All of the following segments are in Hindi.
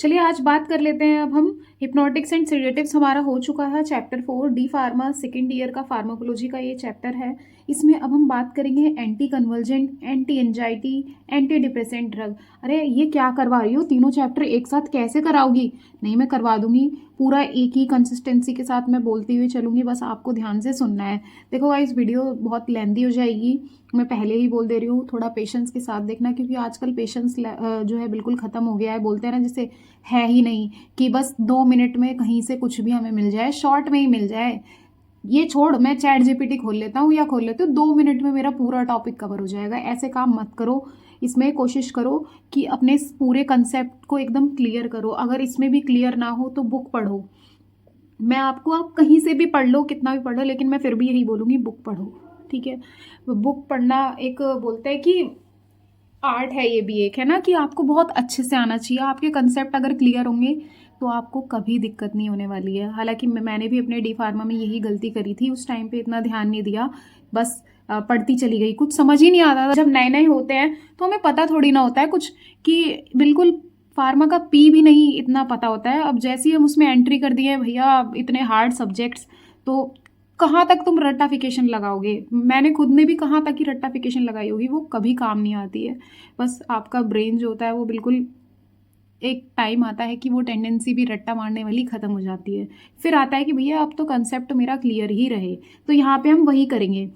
चलिए आज बात कर लेते हैं। अब हम हिप्नोटिक्स एंड सेडेटिव्स हमारा हो चुका है chapter 4 D pharma second year का फार्माकोलॉजी का ये चैप्टर है। इसमें अब हम बात करेंगे anti convergent, anti anxiety, anti depressant drug. अरे ये क्या करवा रही हो, तीनों चैप्टर एक साथ कैसे कराओगी? नहीं, मैं करवा दूंगी, पूरा एक ही कंसिस्टेंसी के साथ मैं बोलती हुई चलूंगी, बस आपको ध्यान से सुनना है। देखो गाइस, वीडियो बहुत लेंदी हो जाएगी, मैं पहले ही बोल दे रही हूँ, थोड़ा पेशेंस के साथ देखना, क्योंकि आजकल पेशेंस जो है बिल्कुल ख़त्म हो गया है। बोलते हैं ना जैसे है ही नहीं, कि बस 2 मिनट में कहीं से कुछ भी हमें मिल जाए, शॉर्ट में ही मिल जाए। ये छोड़, मैं चैट जीपीटी खोल लेता हूँ या खोल लेती हूँ, 2 मिनट में मेरा पूरा टॉपिक कवर हो जाएगा। ऐसे काम मत करो। इसमें कोशिश करो कि अपने इस पूरे कंसेप्ट को एकदम क्लियर करो। अगर इसमें भी क्लियर ना हो तो बुक पढ़ो। मैं आपको, आप कहीं से भी पढ़ लो, कितना भी पढ़ लो, लेकिन मैं फिर भी यही बोलूँगी, बुक पढ़ो। ठीक है, बुक पढ़ना एक बोलते हैं कि आर्ट है, ये भी एक है ना, कि आपको बहुत अच्छे से आना चाहिए। आपके कंसेप्ट अगर क्लियर होंगे तो आपको कभी दिक्कत नहीं होने वाली है। हालांकि मैंने भी अपने डी फार्मा में यही गलती करी थी, उस टाइम पे इतना ध्यान नहीं दिया, बस पढ़ती चली गई, कुछ समझ ही नहीं आता था। जब नए नए होते हैं तो हमें पता थोड़ी ना होता है कुछ, कि बिल्कुल फार्मा का पी भी नहीं इतना पता होता है। अब जैसे ही हम उसमें एंट्री कर दिए, भैया इतने हार्ड सब्जेक्ट्स, तो कहाँ तक तुम रट्टाफिकेशन लगाओगे? मैंने खुद ने भी कहाँ तक ही रट्टाफिकेशन लगाई होगी, वो कभी काम नहीं आती है। बस आपका ब्रेन जो होता है वो बिल्कुल, एक टाइम आता है कि वो टेंडेंसी भी रट्टा मारने वाली ख़त्म हो जाती है। फिर आता है कि भैया अब तो कंसेप्ट मेरा क्लियर ही रहे, तो यहाँ पे हम वही करेंगे।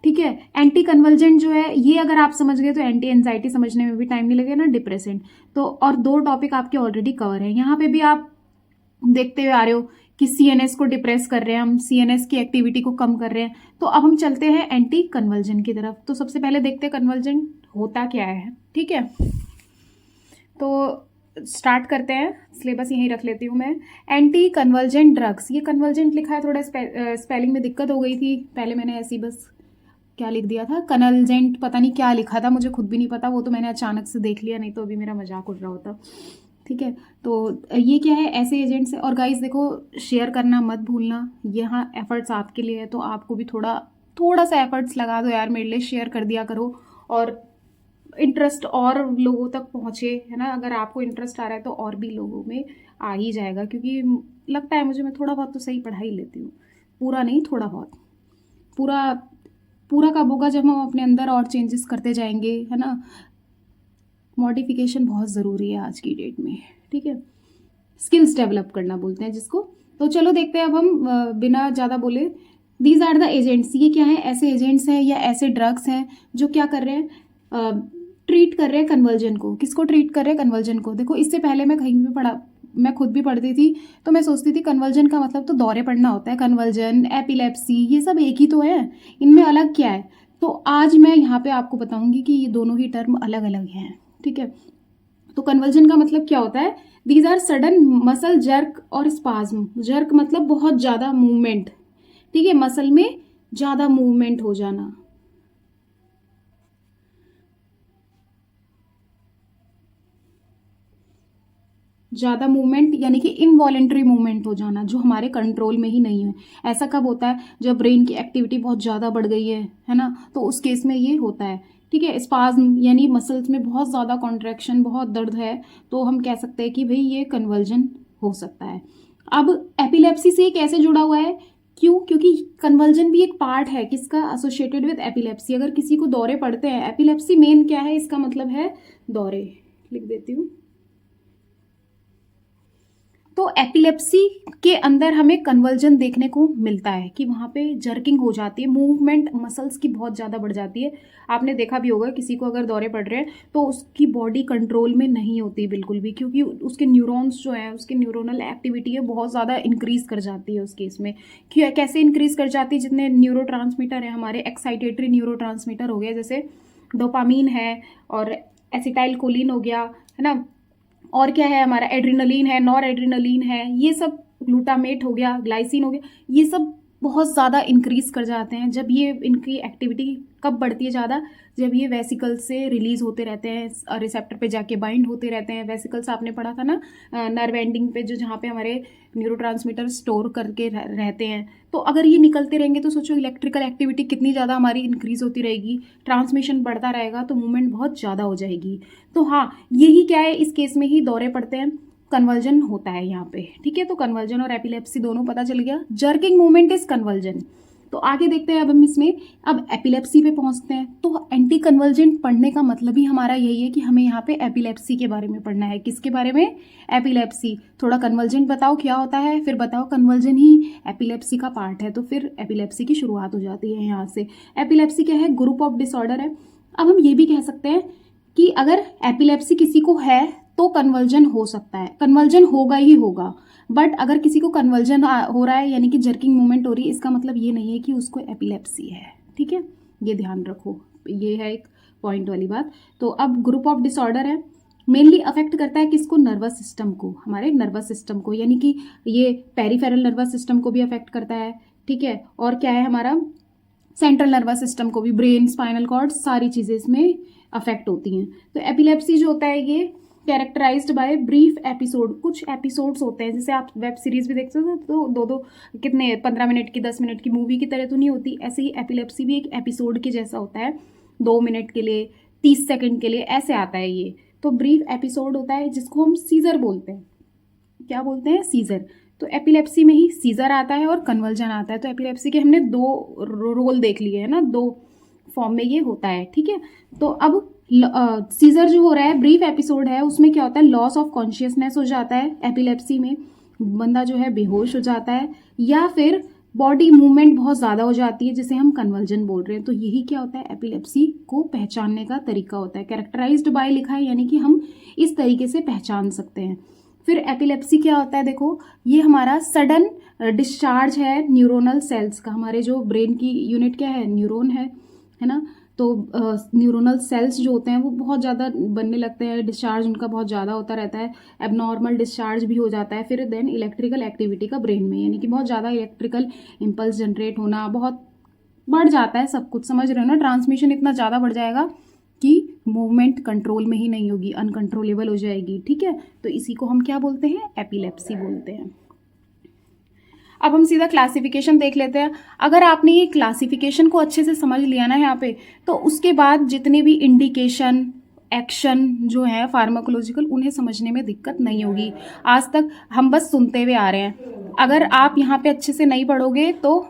ठीक है, एंटी कन्वर्जेंट जो है ये अगर आप समझ गए तो एंटी एंजाइटी समझने में भी टाइम नहीं लगेगा ना, डिप्रेसेंट। तो और 2 टॉपिक आपके ऑलरेडी कवर है। यहाँ पे भी आप देखते हुए आ रहे हो कि सीएनएस को डिप्रेस कर रहे हैं हम, सीएनएस की एक्टिविटी को कम कर रहे हैं। तो अब हम चलते हैं एंटी कन्वर्जन की तरफ। तो सबसे पहले देखते हैं कन्वर्जन होता क्या है। ठीक है, तो स्टार्ट करते हैं, सिलेबस यहीं रख लेती हूँ मैं। एंटी कन्वर्जेंट ड्रग्स, ये कन्वर्जेंट लिखा है, थोड़ा स्पेलिंग में दिक्कत हो गई थी, पहले मैंने ऐसी बस क्या लिख दिया था, कनलजेंट, पता नहीं क्या लिखा था, मुझे खुद भी नहीं पता, वो तो मैंने अचानक से देख लिया, नहीं तो अभी मेरा मजाक उड़ रहा होता। ठीक है, तो ये क्या है, ऐसे एजेंट्स है। और गाइस देखो, शेयर करना मत भूलना, यहाँ एफर्ट्स आपके लिए है, तो आपको भी थोड़ा थोड़ा सा एफर्ट्स लगा दो यार, मेरे लिए शेयर कर दिया करो, और इंटरेस्ट और लोगों तक पहुँचे, है ना। अगर आपको इंटरेस्ट आ रहा है तो और भी लोगों में आ ही जाएगा, क्योंकि लगता है मुझे, मैं थोड़ा बहुत तो सही पढ़ा ही लेती हूँ, पूरा नहीं थोड़ा बहुत। पूरा पूरा कब होगा, जब हम अपने अंदर और चेंजेस करते जाएंगे, है ना। मॉडिफिकेशन बहुत ज़रूरी है आज की डेट में। ठीक है, स्किल्स डेवलप करना बोलते हैं जिसको। तो चलो देखते हैं अब हम, बिना ज़्यादा बोले, दीज आर द एजेंट्स। ये क्या है, ऐसे एजेंट्स हैं या ऐसे ड्रग्स हैं जो क्या कर रहे हैं, ट्रीट कर रहे हैं कन्वर्जन को। किसको ट्रीट कर रहे हैं? कन्वर्जन को। देखो, इससे पहले मैं कहीं भी पढ़ा, मैं खुद भी पढ़ती थी, तो मैं सोचती थी कन्वर्जन का मतलब तो दौरे पड़ना होता है, कन्वर्जन, एपिलेप्सी, ये सब एक ही तो है, इनमें अलग क्या है? तो आज मैं यहाँ पे आपको बताऊंगी कि ये दोनों ही टर्म अलग अलग हैं। ठीक है, तो कन्वर्जन का मतलब क्या होता है? These are sudden muscle jerk और स्पाज्म। जर्क मतलब बहुत ज़्यादा मूवमेंट, ठीक है, मसल में ज़्यादा मूवमेंट हो जाना। ज़्यादा मूवमेंट यानी कि इनवॉलेंट्री मूवमेंट हो जाना, जो हमारे कंट्रोल में ही नहीं है। ऐसा कब होता है? जब ब्रेन की एक्टिविटी बहुत ज़्यादा बढ़ गई है ना, तो उस केस में ये होता है। ठीक है, स्पाज्म यानी मसल्स में बहुत ज़्यादा कॉन्ट्रैक्शन, बहुत दर्द है, तो हम कह सकते हैं कि भाई ये कन्वर्जन हो सकता है। अब एपिलेप्सी से कैसे जुड़ा हुआ है? क्यों? क्योंकि कन्वर्जन भी एक पार्ट है किसका, एसोसिएटेड विद एपिलेप्सी। अगर किसी को दौरे पड़ते हैं, एपिलेप्सी मेन क्या है, इसका मतलब है दौरे, लिख देती हूँ। तो एपिलेप्सी के अंदर हमें कन्वर्जन देखने को मिलता है, कि वहाँ पे जर्किंग हो जाती है, मूवमेंट मसल्स की बहुत ज़्यादा बढ़ जाती है। आपने देखा भी होगा, किसी को अगर दौरे पड़ रहे हैं तो उसकी बॉडी कंट्रोल में नहीं होती बिल्कुल भी, क्योंकि उसके न्यूरॉन्स जो हैं, उसकी न्यूरोनल एक्टिविटी है बहुत ज़्यादा इंक्रीज़ कर जाती है उस केस में। क्यों, कैसे इंक्रीज़ कर जाती है? जितने न्यूरो हैं हमारे, एक्साइटेटरी न्यूरो हो गए, जैसे डोपामीन है और एसिटाइल कोलिन हो गया, है ना, और क्या है हमारा, एड्रिनलिन है, नॉर एड्रिनलिन है, ये सब, ग्लूटामेट हो गया, ग्लाइसिन हो गया, ये सब बहुत ज़्यादा इंक्रीज कर जाते हैं। जब ये इनकी एक्टिविटी कब बढ़ती है ज़्यादा? जब ये वेसिकल से रिलीज होते रहते हैं, रिसेप्टर पे जाके बाइंड होते रहते हैं। वेसिकल्स आपने पढ़ा था ना, नर्व एंडिंग पे, जो जहाँ पे हमारे न्यूरोट्रांसमीटर स्टोर करके रहते हैं। तो अगर ये निकलते रहेंगे तो सोचो इलेक्ट्रिकल एक्टिविटी कितनी ज़्यादा हमारी इंक्रीज होती रहेगी, ट्रांसमिशन बढ़ता रहेगा, तो मूवमेंट बहुत ज़्यादा हो जाएगी। तो हाँ, यही क्या है, इस केस में ही दौरे पड़ते हैं। कन्वर्जन होता है यहाँ पे, ठीक है। तो कन्वर्जन और एपिलेप्सी दोनों पता चल गया। Jerking movement is convulsion. तो आगे देखते हैं अब हम इसमें, अब एपिलेप्सी पे पहुंचते हैं। तो एंटी कन्वर्जेंट पढ़ने का मतलब ही हमारा यही है कि हमें यहाँ पे एपिलेप्सी के बारे में पढ़ना है। किसके बारे में? एपिलेप्सी। थोड़ा कन्वर्जेंट बताओ क्या होता है, फिर बताओ कन्वर्जन ही एपिलेप्सी का पार्ट है, तो फिर एपिलेप्सी की शुरुआत हो जाती है यहाँ से। एपिलेप्सी क्या है? ग्रुप ऑफ डिसऑर्डर है। अब हम ये भी कह सकते हैं कि अगर एपिलेप्सी किसी को है तो कन्वर्जन हो सकता है, कन्वर्जन होगा ही होगा। बट अगर किसी को कन्वर्जन हो रहा है यानी कि जर्किंग मूवमेंट हो रही है, इसका मतलब ये नहीं है कि उसको एपिलेप्सी है, ठीक है। ये ध्यान रखो, ये है एक पॉइंट वाली बात। तो अब ग्रुप ऑफ डिसऑर्डर है, मेनली अफेक्ट करता है किसको? नर्वस सिस्टम को, हमारे नर्वस सिस्टम को, यानी कि ये पेरिफेरल नर्वस सिस्टम को भी अफेक्ट करता है, ठीक है। और क्या है हमारा? सेंट्रल नर्वस सिस्टम को भी, ब्रेन, स्पाइनल कॉर्ड, सारी चीज़ें इसमें अफेक्ट होती हैं। तो एपिलेप्सी जो होता है ये कैरेक्टराइज्ड बाय ब्रीफ एपिसोड। कुछ एपिसोड्स होते हैं, जैसे आप वेब सीरीज भी देखते हो तो दो कितने 15 मिनट की 10 मिनट की मूवी की तरह तो नहीं होती, ऐसे ही एपिलेप्सी भी एक एपिसोड के जैसा होता है, 2 मिनट के लिए, 30 सेकंड के लिए ऐसे आता है ये। तो ब्रीफ एपिसोड होता है जिसको हम सीजर बोलते हैं। क्या बोलते हैं? सीजर। तो एपिलेप्सी में ही सीजर आता है और कन्वर्जन आता है। तो एपिलेप्सी के हमने 2 रोल देख लिए है ना, 2 फॉर्म में ये होता है, ठीक है। तो अब सीजर जो हो रहा है, ब्रीफ एपिसोड है, उसमें क्या होता है? लॉस ऑफ कॉन्शियसनेस हो जाता है एपिलेप्सी में, बंदा जो है बेहोश हो जाता है, या फिर बॉडी मूवमेंट बहुत ज़्यादा हो जाती है, जिसे हम कन्वर्जन बोल रहे हैं। तो यही क्या होता है? एपिलेप्सी को पहचानने का तरीका होता है। कैरेक्टराइज्ड बाय लिखा है, यानी कि हम इस तरीके से पहचान सकते हैं। फिर एपिलेप्सी क्या होता है? देखो, ये हमारा सडन डिस्चार्ज है न्यूरोनल सेल्स का। हमारे जो ब्रेन की यूनिट क्या है? न्यूरॉन है ना। तो न्यूरोनल सेल्स जो होते हैं वो बहुत ज़्यादा बनने लगते हैं, डिस्चार्ज उनका बहुत ज़्यादा होता रहता है, एबनॉर्मल डिस्चार्ज भी हो जाता है। फिर देन इलेक्ट्रिकल एक्टिविटी का ब्रेन में, यानी कि बहुत ज़्यादा इलेक्ट्रिकल इम्पल्स जनरेट होना बहुत बढ़ जाता है, सब कुछ समझ रहे हो ना। ट्रांसमिशन इतना ज़्यादा बढ़ जाएगा कि मूवमेंट कंट्रोल में ही नहीं होगी, अनकंट्रोलेबल हो जाएगी, ठीक है। तो इसी को हम क्या बोलते हैं? एपिलेप्सी बोलते हैं। अब हम सीधा क्लासिफिकेशन देख लेते हैं। अगर आपने ये क्लासिफिकेशन को अच्छे से समझ लिया ना यहाँ पे, तो उसके बाद जितने भी इंडिकेशन, एक्शन जो है फार्माकोलॉजिकल, उन्हें समझने में दिक्कत नहीं होगी। आज तक हम बस सुनते हुए आ रहे हैं। अगर आप यहाँ पे अच्छे से नहीं पढ़ोगे तो,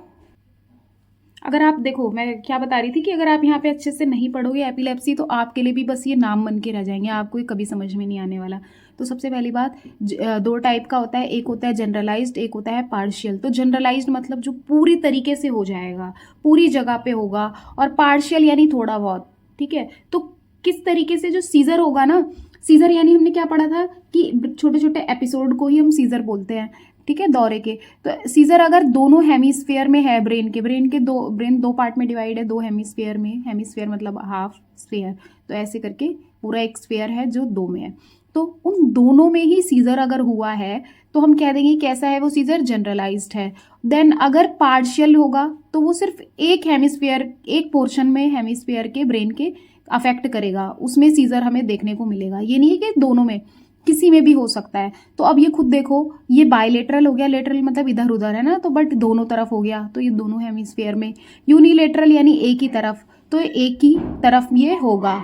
अगर आप देखो मैं क्या बता रही थी कि अगर आप यहाँ पे अच्छे से नहीं पढ़ोगे एपिलेप्सी, तो आपके लिए भी बस ये नाम बन के रह जाएंगे, आपको ये कभी समझ में नहीं आने वाला। तो सबसे पहली बात, 2 टाइप का होता है, एक होता है जनरलाइज्ड, एक होता है पार्शियल। तो जनरलाइज्ड मतलब जो पूरी तरीके से हो जाएगा, पूरी जगह पे होगा, और पार्शियल यानी थोड़ा बहुत, ठीक है। तो किस तरीके से? जो सीजर होगा ना, सीजर यानी हमने क्या पढ़ा था कि छोटे छोटे एपिसोड को ही हम सीजर बोलते हैं, ठीक है, दौरे के। तो सीजर अगर दोनों हेमिस्फीयर में है, ब्रेन 2 पार्ट में डिवाइड है, 2 हेमिस्फीयर में, हेमिस्फीयर मतलब हाफ स्फीयर, तो ऐसे करके पूरा एक स्फीयर है जो 2 में है। तो उन दोनों में ही सीजर अगर हुआ है तो हम कह देंगे कैसा है वो सीजर? जनरलाइज्ड है। देन अगर पार्शियल होगा तो वो सिर्फ एक हेमिस्फीयर, एक पोर्शन में हेमिस्फीयर के ब्रेन के अफेक्ट करेगा, उसमें सीजर हमें देखने को मिलेगा। ये नहीं है कि दोनों में, किसी में भी हो सकता है। तो अब ये खुद देखो, ये बायलेटरल हो गया, लेटरल मतलब इधर उधर है ना, तो बट दोनों तरफ हो गया, तो ये दोनों हेमिस्फीयर में। यूनिलेटरल यानी एक ही तरफ, तो एक ही तरफ ये होगा,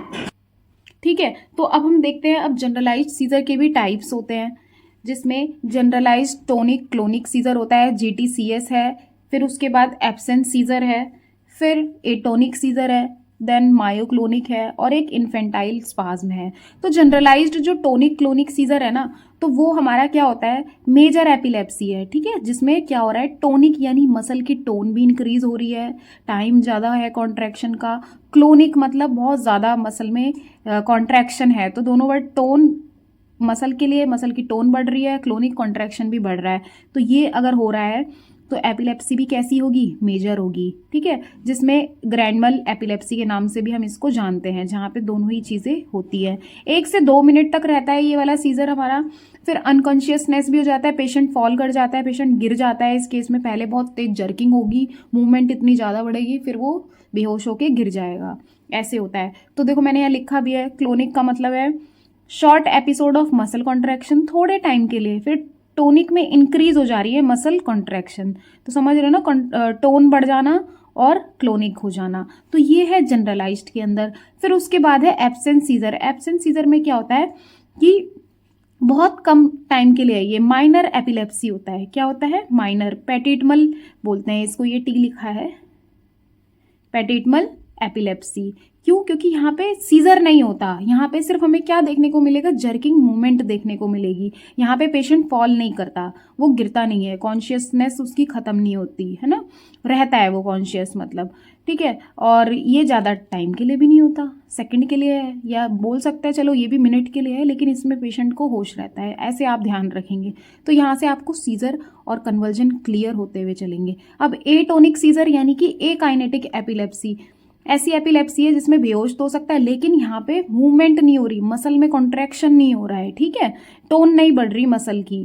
ठीक है। तो अब हम देखते हैं, अब जनरलाइज्ड सीजर के भी टाइप्स होते हैं, जिसमें जनरलाइज्ड टोनिक क्लोनिक सीजर होता है, GTCS है, फिर उसके बाद एब्सेंट सीजर है, फिर एटोनिक सीजर है, देन मायोक्लोनिक है, और एक इन्फेंटाइल स्पाज्म है। तो जनरलाइज्ड जो टोनिक क्लोनिक सीजर है ना, तो वो हमारा क्या होता है? मेजर एपिलेप्सी है, ठीक है, जिसमें क्या हो रहा है? टोनिक यानी मसल की टोन भी इंक्रीज हो रही है, टाइम ज़्यादा है कॉन्ट्रैक्शन का। क्लोनिक मतलब बहुत ज़्यादा मसल में कॉन्ट्रैक्शन है, तो दोनों वर्ड, टोन मसल के लिए मसल की टोन बढ़ रही है, क्लोनिक कॉन्ट्रैक्शन भी बढ़ रहा है। तो ये अगर हो रहा है तो एपिलेप्सी भी कैसी होगी? मेजर होगी, ठीक है, जिसमें ग्रैंडमल एपिलेप्सी के नाम से भी हम इसको जानते हैं, जहाँ पे दोनों ही चीज़ें होती है। 1 से 2 मिनट तक रहता है ये वाला सीजर हमारा, फिर अनकॉन्शियसनेस भी हो जाता है, पेशेंट फॉल कर जाता है, पेशेंट गिर जाता है। इस केस में पहले बहुत तेज जर्किंग होगी, मूवमेंट इतनी ज़्यादा बढ़ेगी, फिर वो बेहोश होके गिर जाएगा, ऐसे होता है। तो देखो मैंने यहाँ लिखा भी है, क्लोनिक का मतलब है short episode of muscle contraction, थोड़े टाइम के लिए, फिर टोनिक में इंक्रीज हो जा रही है मसल कॉन्ट्रैक्शन, तो समझ रहे हो ना, टोन बढ़ जाना और क्लोनिक हो जाना। तो ये है जनरलाइज्ड के अंदर। फिर उसके बाद है एब्सेंट सीजर। एब्सेंट सीजर में क्या होता है कि बहुत कम टाइम के लिए है, ये माइनर एपिलेप्सी होता है। क्या होता है? माइनर, पेटिटमल बोलते हैं इसको, ये टी लिखा है, पेटिटमल एपिलेप्सी। क्यों? क्योंकि यहाँ पे सीजर नहीं होता, यहाँ पे सिर्फ हमें क्या देखने को मिलेगा? जर्किंग मूवमेंट देखने को मिलेगी। यहाँ पे पेशेंट फॉल नहीं करता, वो गिरता नहीं है, कॉन्शियसनेस उसकी खत्म नहीं होती है ना, रहता है वो कॉन्शियस मतलब, ठीक है। और ये ज़्यादा टाइम के लिए भी नहीं होता, सेकंड के लिए है, या बोल सकते हैं चलो ये भी मिनट के लिए है, लेकिन इसमें पेशेंट को होश रहता है, ऐसे आप ध्यान रखेंगे। तो यहाँ से आपको सीजर और कन्वर्जन क्लियर होते हुए चलेंगे। अब एटोनिक सीजर यानी कि एकाइनेटिक एपिलेप्सी, ऐसी एपिलेप्सी है जिसमें बेहोश तो हो सकता है, लेकिन यहाँ पे मूवमेंट नहीं हो रही, मसल में कॉन्ट्रैक्शन नहीं हो रहा है, ठीक है, टोन नहीं बढ़ रही मसल की।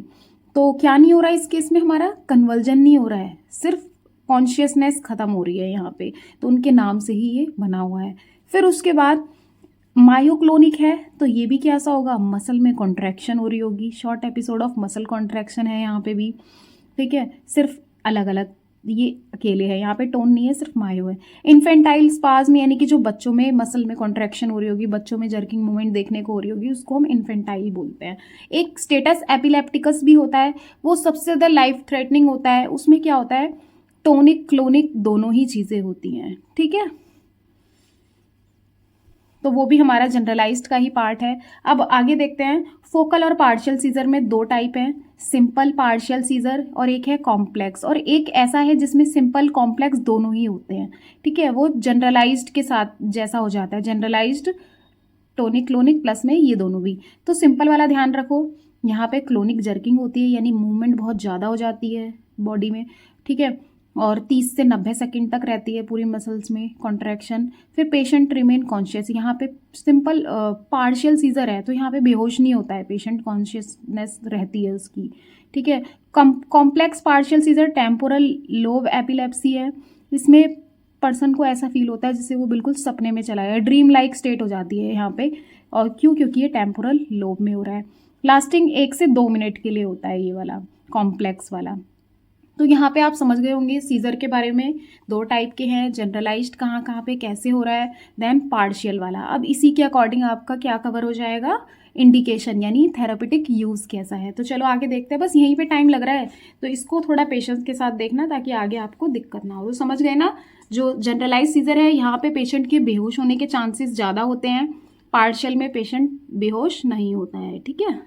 तो क्या नहीं हो रहा है इस केस में? हमारा कन्वर्जन नहीं हो रहा है, सिर्फ कॉन्शियसनेस खत्म हो रही है यहाँ पे, तो उनके नाम से ही ये बना हुआ है। फिर उसके बाद मायोक्लोनिक है, तो ये भी क्या सा होगा? मसल में कॉन्ट्रैक्शन हो रही होगी, short episode of muscle contraction है यहाँ पे भी, ठीक है, सिर्फ अलग अलग, ये अकेले है, यहाँ पे टोन नहीं है, सिर्फ मायो है। इन्फेंटाइल स्पाज्म यानी कि जो बच्चों में मसल में कॉन्ट्रैक्शन हो रही होगी, बच्चों में जर्किंग मूवमेंट देखने को हो रही होगी, उसको हम इन्फेंटाइल बोलते हैं। एक स्टेटस एपिलेप्टिकस भी होता है, वो सबसे ज़्यादा लाइफ थ्रेटनिंग होता है। उसमें क्या होता है? टोनिक क्लोनिक दोनों ही चीज़ें होती हैं, ठीक है, तो वो भी हमारा जनरलाइज्ड का ही पार्ट है। अब आगे देखते हैं, फोकल और पार्शियल सीजर में दो टाइप हैं, सिंपल पार्शियल सीजर और एक है कॉम्प्लेक्स, और एक ऐसा है जिसमें सिंपल कॉम्प्लेक्स दोनों ही होते हैं, ठीक है, वो जनरलाइज्ड के साथ जैसा हो जाता है, जनरलाइज्ड टोनिक क्लोनिक प्लस में ये दोनों भी। तो सिंपल वाला ध्यान रखो, यहाँ पे क्लोनिक जर्किंग होती है, यानी मूवमेंट बहुत ज़्यादा हो जाती है बॉडी में, ठीक है, और 30 से 90 सेकंड तक रहती है पूरी मसल्स में कॉन्ट्रैक्शन। फिर पेशेंट रिमेन कॉन्शियस, यहाँ पे सिंपल पार्शियल सीजर है तो यहाँ पे बेहोश नहीं होता है पेशेंट, कॉन्शियसनेस रहती है उसकी, ठीक है। Complex partial seizure temporal lobe epilepsy है, इसमें पर्सन को ऐसा फील होता है जैसे वो बिल्कुल सपने में चला गया, ड्रीम लाइक स्टेट हो जाती है यहाँ पे, और क्यों? क्योंकि ये टेम्पोरल लोब में हो रहा है। लास्टिंग 1 से 2 मिनट के लिए होता है ये वाला कॉम्प्लेक्स वाला। तो यहाँ पे आप समझ गए होंगे सीजर के बारे में, दो टाइप के हैं, जनरलाइज्ड कहाँ कहाँ पे कैसे हो रहा है, देन पार्शियल वाला। अब इसी के अकॉर्डिंग आपका क्या कवर हो जाएगा? इंडिकेशन, यानी थेरापेटिक यूज़ कैसा है। तो चलो आगे देखते हैं, बस यहीं पे टाइम लग रहा है तो इसको थोड़ा पेशेंस के साथ देखना ताकि आगे आपको दिक्कत ना हो। तो समझ गए ना, जो जनरलाइज सीजर है यहाँ पे पेशेंट के बेहोश होने के चांसेस ज़्यादा होते हैं, पार्शियल में पेशेंट बेहोश नहीं होता है, ठीक है।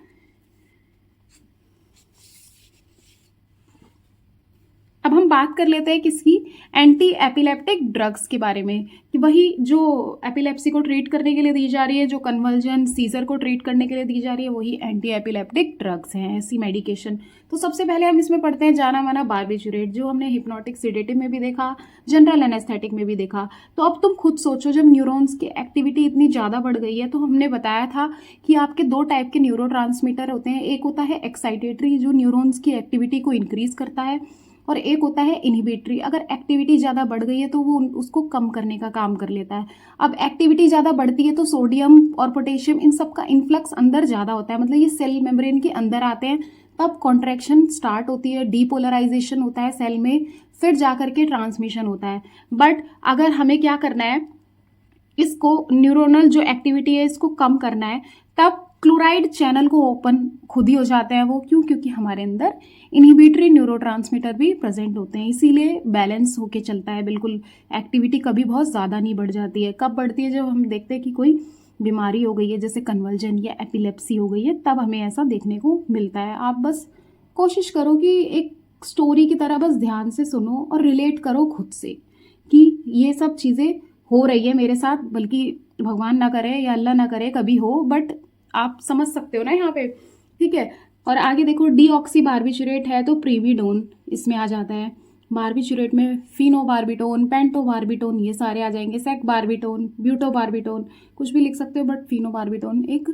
अब हम बात कर लेते हैं किसकी? एंटी एपिलेप्टिक ड्रग्स के बारे में, कि वही जो एपिलेप्सी को ट्रीट करने के लिए दी जा रही है, जो कन्वर्जन सीजर को ट्रीट करने के लिए दी जा रही है, वही एंटी एपिलेप्टिक ड्रग्स हैं, ऐसी मेडिकेशन। तो सबसे पहले हम इसमें पढ़ते हैं जाना माना बार्बिट्यूरेट, जो हमने हिप्नोटिक सेडेटिव में भी देखा, जनरल एनेस्थेटिक में भी देखा। तो अब तुम खुद सोचो, जब न्यूरॉन्स की एक्टिविटी इतनी ज़्यादा बढ़ गई है, तो हमने बताया था कि आपके दो टाइप के न्यूरोट्रांसमीटर होते हैं, एक होता है एक्साइटेटरी जो न्यूरॉन्स की एक्टिविटी को इंक्रीज करता है, और एक होता है इनहिबिटरी, अगर एक्टिविटी ज़्यादा बढ़ गई है तो वो उसको कम करने का काम कर लेता है। अब एक्टिविटी ज़्यादा बढ़ती है तो सोडियम और पोटेशियम इन सब का इन्फ्लक्स अंदर ज़्यादा होता है, मतलब ये सेल मेम्ब्रेन के अंदर आते हैं, तब कॉन्ट्रैक्शन स्टार्ट होती है, डीपोलराइजेशन होता है सेल में, फिर जाकर के ट्रांसमिशन होता है। बट अगर हमें क्या करना है, इसको न्यूरोनल जो एक्टिविटी है इसको कम करना है, तब क्लोराइड चैनल को ओपन खुद ही हो जाते हैं वो, क्यों? क्योंकि हमारे अंदर इनहिबिटरी न्यूरोट्रांसमीटर भी प्रेजेंट होते हैं, इसीलिए बैलेंस होके चलता है बिल्कुल। एक्टिविटी कभी बहुत ज़्यादा नहीं बढ़ जाती है, कब बढ़ती है? जब हम देखते हैं कि कोई बीमारी हो गई है, जैसे कन्वर्जन या एपिलेप्सी हो गई है, तब हमें ऐसा देखने को मिलता है। आप बस कोशिश करो कि एक स्टोरी की तरह बस ध्यान से सुनो और रिलेट करो खुद से कि ये सब चीज़ें हो रही है मेरे साथ, बल्कि भगवान ना करे या अल्लाह ना करे कभी हो, बट आप समझ सकते हो ना यहाँ पे, ठीक है। और आगे देखो, डीऑक्सी बार्बिचुरेट है तो प्रीविडोन इसमें आ जाता है, बार्बिचुरेट में फिनोबार्बिटोन, पेंटोबार्बिटोन ये सारे आ जाएंगे, सेक बार्बिटोन, ब्यूटोबार्बिटोन, कुछ भी लिख सकते हो, बट फिनोबार्बिटोन एक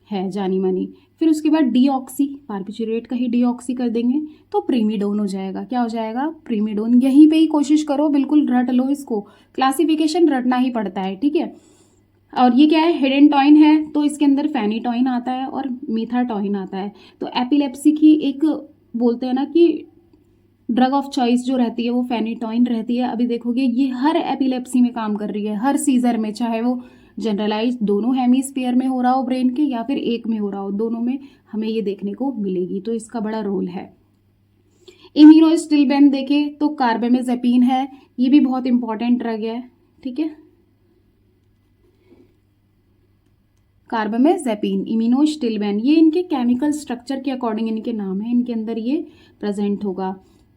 है जानी मानी। फिर उसके बाद डीऑक्सी बार्बिचुरेट का ही डीऑक्सी कर देंगे तो प्रीमिडोन हो जाएगा। क्या हो जाएगा? प्रीमिडोन। यहीं पे ही कोशिश करो, बिल्कुल रट लो इसको, क्लासिफिकेशन रटना ही पड़ता है, ठीक है। और ये क्या है? हेडेनटॉइन है तो इसके अंदर फेनिटॉइन आता है और मीथाटॉइन आता है। तो एपिलेप्सी की एक बोलते हैं ना कि ड्रग ऑफ चॉइस जो रहती है वो फेनिटॉइन रहती है। अभी देखोगे ये हर एपिलेप्सी में काम कर रही है, हर सीजर में, चाहे वो जनरलाइज दोनों हेमीस्फीयर में हो रहा हो ब्रेन के या फिर एक में हो रहा हो, दोनों में हमें ये देखने को मिलेगी, तो इसका बड़ा रोल है। इम्यूनोस्टिलबेन देखें तो कार्बामेजेपिन है, ये भी बहुत इंपॉर्टेंट ड्रग है, ठीक है। कार्बामेजेपिन, इम्यूनोस्टिलबेन, ये इनके केमिकल स्ट्रक्चर के अकॉर्डिंग इनके नाम है, इनके अंदर ये प्रेजेंट होगा,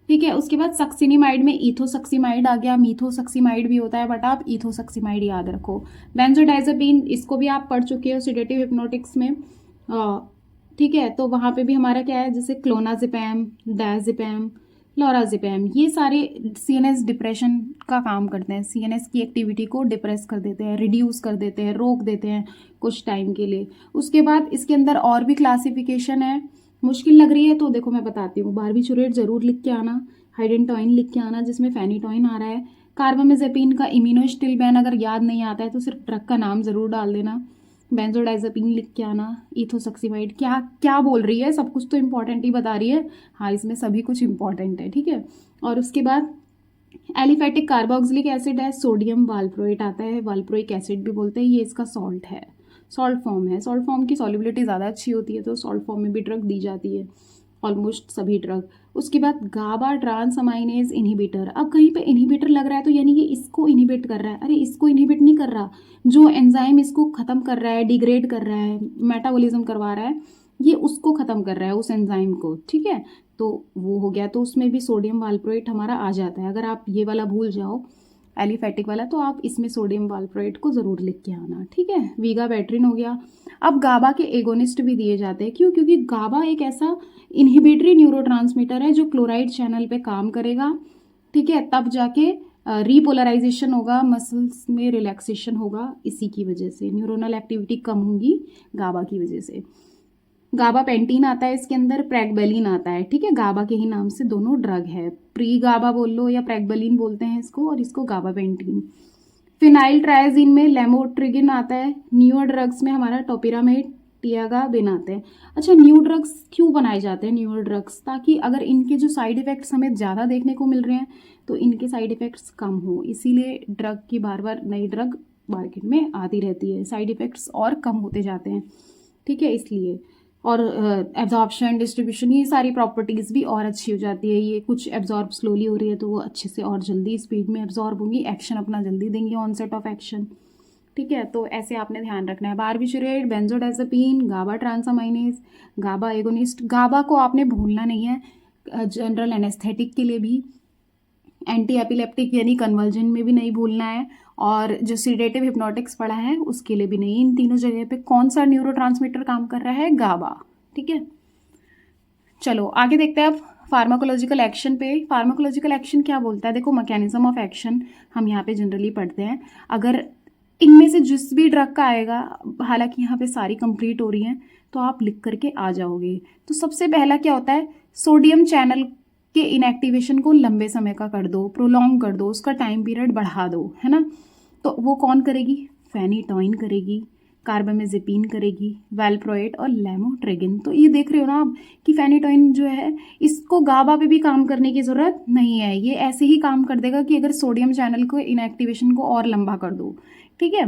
ठीक है। उसके बाद सक्सिनिमाइड में इथोसक्सिमाइड आ गया, मीथोसक्सिमाइड भी होता है बट आप इथोसक्सिमाइड याद रखो। बेंजोडाइजेपिन, इसको भी आप पढ़ चुके हो सिडेटिव हिप्नोटिक्स में, ठीक है। तो वहाँ पे भी हमारा क्या है, जैसे क्लोनाजिपैम, डायजिपैम, लोराजिपैम, ये सारे सीएनएस डिप्रेशन का काम करते हैं, सीएनएस की एक्टिविटी को डिप्रेस कर देते हैं, रिड्यूस कर देते हैं, रोक देते हैं कुछ टाइम के लिए। उसके बाद इसके अंदर और भी क्लासिफिकेशन है, मुश्किल लग रही है तो देखो मैं बताती हूँ, बारबिचुरेट जरूर लिख के आना, हाइडेंटॉइन लिख के आना जिसमें फेनिटॉइन आ रहा है, कार्बामेजेपिन का इम्यूनोस्टिलबेन अगर याद नहीं आता है तो सिर्फ ड्रग का नाम जरूर डाल देना, बेंजोडाइजेपिन लिख के आना, इथोसक्सिमाइड, क्या क्या बोल रही है, सब कुछ तो इंपॉर्टेंट ही बता रही है, हाँ इसमें सभी कुछ इंपॉर्टेंट है, ठीक है। और उसके बाद एलिफेटिक कार्बोक्सिलिक एसिड है, सोडियम वाल्प्रोएट आता है, वाल्प्रोइक एसिड भी बोलते हैं, ये इसका सॉल्ट है, सॉल्ट फॉर्म है, सॉल्ट फॉर्म की सॉल्युबिलिटी ज़्यादा अच्छी होती है तो सॉल्ट फॉर्म में भी ड्रग दी जाती है, ऑलमोस्ट सभी ड्रग। उसके बाद गाबा ट्रांसअमाइनेज इनहिबिटर, अब कहीं पे इनहिबिटर लग रहा है तो यानी ये इसको इनहिबिट कर रहा है, अरे इसको इनहिबिट नहीं कर रहा, जो एंजाइम इसको खत्म कर रहा है, डिग्रेड कर रहा है, मेटाबॉलिज्म करवा रहा है, ये उसको खत्म कर रहा है, उस एंजाइम को, ठीक है। तो वो हो गया, तो उसमें भी सोडियम वाल्प्रोएट हमारा आ जाता है, अगर आप ये वाला भूल जाओ एलिफेटिक वाला तो आप इसमें सोडियम वाल्प्रोएट को ज़रूर लिख के आना, ठीक है। वीगा बैट्रिन हो गया। अब गाबा के एगोनिस्ट भी दिए जाते हैं, क्यों, क्योंकि गाबा एक ऐसा इनहिबिटरी न्यूरोट्रांसमीटर है जो क्लोराइड चैनल पे काम करेगा, ठीक है, तब जाके रीपोलराइजेशन होगा, मसल्स में रिलैक्सेशन होगा, इसी की वजह से न्यूरोनल एक्टिविटी कम होगी गाबा की वजह से। गाबा पेंटीन आता है इसके अंदर, प्रेगबेलिन आता है, ठीक है, गाबा के ही नाम से दोनों ड्रग है, प्री गाबा बोल लो या प्रेगबेलिन बोलते हैं इसको, और इसको गाबा पेंटीन। फिनाइल ट्रायाजीन में लेमोट्रिगिन आता है, न्यूअर ड्रग्स में हमारा टोपिरामेट, टियागाबिन आते हैं। अच्छा, न्यू ड्रग्स क्यों बनाए जाते हैं, न्यूअर ड्रग्स, ताकि अगर इनके जो साइड इफेक्ट्स हमें ज़्यादा देखने को मिल रहे हैं तो इनके साइड इफेक्ट्स कम हो, इसीलिए ड्रग की बार बार नई ड्रग मार्केट में आती रहती है, साइड इफेक्ट्स और कम होते जाते हैं, ठीक है, इसलिए। और एब्जॉर्प्शन, डिस्ट्रीब्यूशन, ये सारी प्रॉपर्टीज़ भी और अच्छी हो जाती है, ये कुछ एब्जॉर्ब स्लोली हो रही है तो वो अच्छे से और जल्दी स्पीड में एब्जॉर्ब होंगी, एक्शन अपना जल्दी देंगी, ऑनसेट ऑफ एक्शन, ठीक है। तो ऐसे आपने ध्यान रखना है, बारबिचुरेट, बेंजोडाइजेपिन, गाबा ट्रांसअमाइनेज, गाबा एगोनिस्ट, गाबा को आपने भूलना नहीं है, जनरल एनेस्थेटिक के लिए भी, एंटी एपिलेप्टिक यानी कन्वर्जन में भी नहीं भूलना है, और जो सीडेटिव हिप्नोटिक्स पढ़ा है उसके लिए भी नहीं। इन तीनों जगह पे कौन सा न्यूरोट्रांसमीटर काम कर रहा है, गाबा, ठीक है। चलो आगे देखते हैं अब फार्माकोलॉजिकल एक्शन पे। फार्माकोलॉजिकल एक्शन क्या बोलता है, देखो मैकेनिज्म ऑफ एक्शन हम यहाँ पे जनरली पढ़ते हैं, अगर इनमें से जिस भी ड्रग का आएगा, हालांकि यहाँ पे सारी कंप्लीट हो रही हैं तो आप लिख करके आ जाओगे। तो सबसे पहला क्या होता है, सोडियम चैनल के इनएक्टिवेशन को लंबे समय का कर दो, प्रोलॉन्ग कर दो, उसका टाइम पीरियड बढ़ा दो, है ना। तो वो कौन करेगी, फेनिटॉइन करेगी, कार्बामेजेपिन करेगी, वाल्प्रोएट और लेमोट्रिगिन। तो ये देख रहे हो ना आप कि फेनिटॉइन जो है इसको गाबा पे भी काम करने की ज़रूरत नहीं है, ये ऐसे ही काम कर देगा कि अगर सोडियम चैनल को इनएक्टिवेशन को और लंबा कर दो, ठीक है।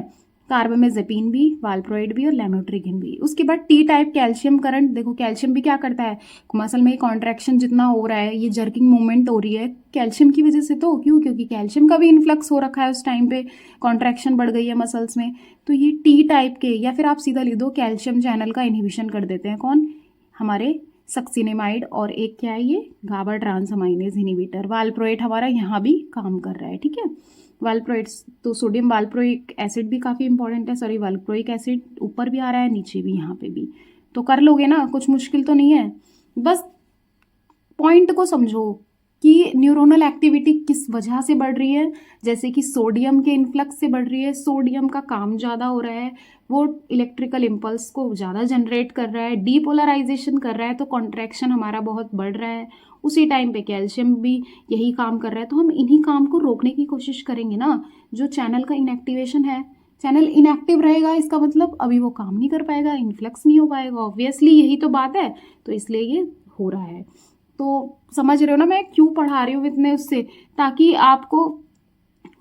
कार्बामेजेपिन भी, वाल्प्रोएट भी और लेमोट्रिगिन भी। उसके बाद टी टाइप कैल्शियम करंट, देखो कैल्शियम भी क्या करता है, मसल में कॉन्ट्रैक्शन जितना हो रहा है, ये जर्किंग मूवमेंट हो रही है कैल्शियम की वजह से, तो क्यों, क्योंकि कैल्शियम का भी इन्फ्लक्स हो रखा है उस टाइम पे, कॉन्ट्रैक्शन बढ़ गई है मसल्स में, तो ये टी टाइप के, या फिर आप सीधा लिख दो कैल्शियम चैनल का इनहिबिशन कर देते हैं, कौन, हमारे सक्सिनेमाइड, और एक क्या है ये, गाबा ट्रांसअमाइनेज इनहिबिटर। वाल्प्रोएट हमारा यहाँ भी काम कर रहा है, ठीक है। वाल्प्रोएट, तो सोडियम वाल्प्रोइक एसिड भी काफ़ी इंपॉर्टेंट है, सॉरी वाल्प्रोइक एसिड ऊपर भी आ रहा है नीचे भी, यहाँ पे भी, तो कर लोगे ना, कुछ मुश्किल तो नहीं है, बस पॉइंट को समझो कि न्यूरोनल एक्टिविटी किस वजह से बढ़ रही है, जैसे कि सोडियम के इन्फ्लक्स से बढ़ रही है, सोडियम का काम ज़्यादा हो रहा है, वो इलेक्ट्रिकल इम्पल्स को ज़्यादा जनरेट कर रहा है, डीपोलराइजेशन कर रहा है, तो कॉन्ट्रैक्शन हमारा बहुत बढ़ रहा है, उसी टाइम पे कैल्शियम भी यही काम कर रहा है, तो हम इन्हीं काम को रोकने की कोशिश करेंगे ना। जो चैनल का इनएक्टिवेशन है, चैनल इनएक्टिव रहेगा, इसका मतलब अभी वो काम नहीं कर पाएगा, इन्फ्लक्स नहीं हो पाएगा, ऑब्वियसली यही तो बात है, तो इसलिए ये हो रहा है। तो समझ रहे हो ना मैं क्यों पढ़ा रही हूँ इतने उससे, ताकि आपको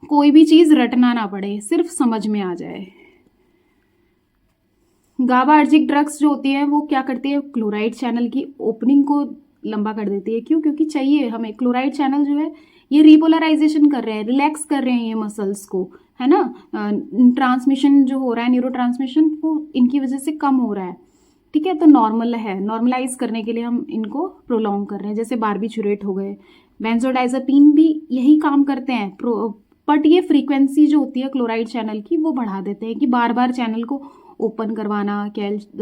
कोई भी चीज़ रटना ना पड़े, सिर्फ समझ में आ जाए, गाबार्जिक ड्रग्स जो होती हैं वो क्या करती है, क्लोराइड चैनल की ओपनिंग को लंबा कर देती है। क्यों? क्योंकि चाहिए हमें क्लोराइड चैनल जो है ये रिपोलराइजेशन कर रहे हैं, रिलैक्स कर रहे हैं ये मसल्स को, है ना। ट्रांसमिशन जो हो रहा है, न्यूरो ट्रांसमिशन, वो इनकी वजह से कम हो रहा है। ठीक है, तो नॉर्मल है, नॉर्मलाइज करने के लिए हम इनको प्रोलॉन्ग कर रहे हैं। जैसे बारबिचुरेट हो गए, बेंजोडाइजापीन भी यही काम करते हैं, बट ये फ्रीक्वेंसी जो होती है क्लोराइड चैनल की वो बढ़ा देते हैं कि बार बार चैनल को ओपन करवाना,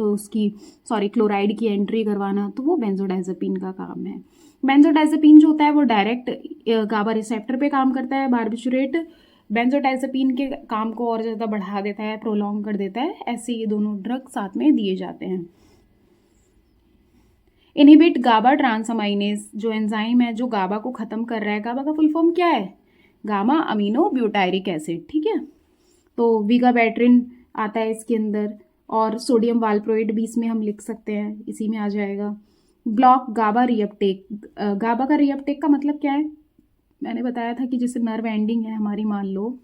उसकी क्लोराइड की एंट्री करवाना, तो वो बेंजोडाइजापीन का काम है। बेंजोडाइजापीन जो होता है वो डायरेक्ट गाबा रिसेप्टर पे काम करता है। बारबिचुरेट बेंजोडाइजापीन के काम को और ज़्यादा बढ़ा देता है, प्रोलॉन्ग कर देता है। ऐसे ये दोनों ड्रग साथ में दिए जाते हैं। इनहिबिट गाबा ट्रांसअमाइनेज जो एंजाइम है जो गाबा को ख़त्म कर रहा है। गाबा का फुल फॉर्म क्या है? Gamma amino butyric acid. ठीक है, तो विगाबैट्रिन आता है इसके अंदर, और सोडियम वाल्प्रोइड भी इसमें हम लिख सकते हैं, इसी में आ जाएगा। ब्लॉक गाबा रीअपटेक। गाबा का रीअपटेक का मतलब क्या है? मैंने बताया था कि जैसे नर्व एंडिंग है हमारी, मान लो,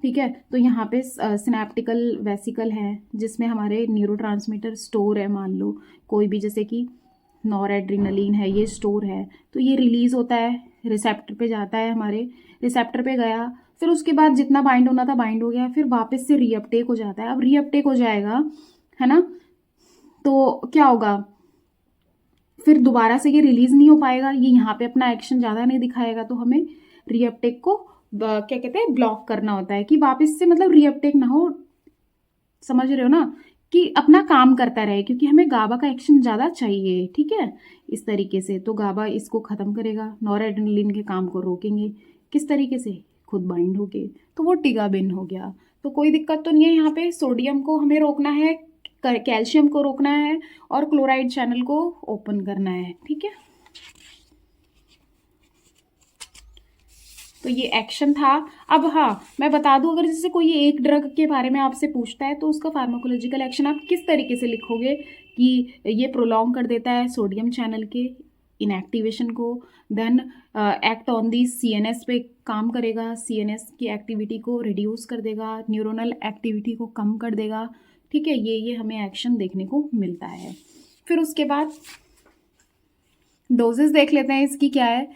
ठीक है, तो यहाँ पे सिनेप्टिकल वेसिकल है जिसमें हमारे न्यूरोट्रांसमीटर स्टोर है। मान लो कोई भी, जैसे कि नॉरएड्रेनालिन है, ये स्टोर है, तो ये रिलीज होता है, रिसेप्टर पे जाता है, हमारे रिसेप्टर पे गया, फिर उसके बाद जितना बाइंड होना था बाइंड हो गया, फिर वापस से रीअपटेक हो जाता है। अब रीअपटेक हो जाएगा, है ना, तो क्या होगा, फिर दोबारा से ये रिलीज नहीं हो पाएगा, ये यहाँ पे अपना एक्शन ज़्यादा नहीं दिखाएगा, तो हमें रीअपटेक को क्या कहते हैं, ब्लॉक करना होता है कि वापस से मतलब रीअपटेक ना हो। समझ रहे हो ना, कि अपना काम करता रहे, क्योंकि हमें गाबा का एक्शन ज़्यादा चाहिए। ठीक है, इस तरीके से तो गाबा इसको ख़त्म करेगा, नॉरएड्रेनालिन के काम को रोकेंगे। किस तरीके से? खुद बाइंड होके, तो वो टिगाबिन हो गया। तो कोई दिक्कत तो नहीं है यहाँ पे। सोडियम को हमें रोकना है, कैल्शियम को रोकना है, और क्लोराइड चैनल को ओपन करना है। ठीक है, तो ये एक्शन था। अब हाँ, मैं बता दूं, अगर जैसे कोई एक ड्रग के बारे में आपसे पूछता है तो उसका फार्माकोलॉजिकल एक्शन आप किस तरीके से लिखोगे कि ये प्रोलॉन्ग कर देता है सोडियम चैनल के इनएक्टिवेशन को, then act on the CNS पे काम करेगा, सीएनएस की एक्टिविटी को रिड्यूस कर देगा, न्यूरोनल एक्टिविटी को कम कर देगा। ठीक है, ये हमें एक्शन देखने को मिलता है। फिर उसके बाद डोजेस देख लेते हैं इसकी क्या है।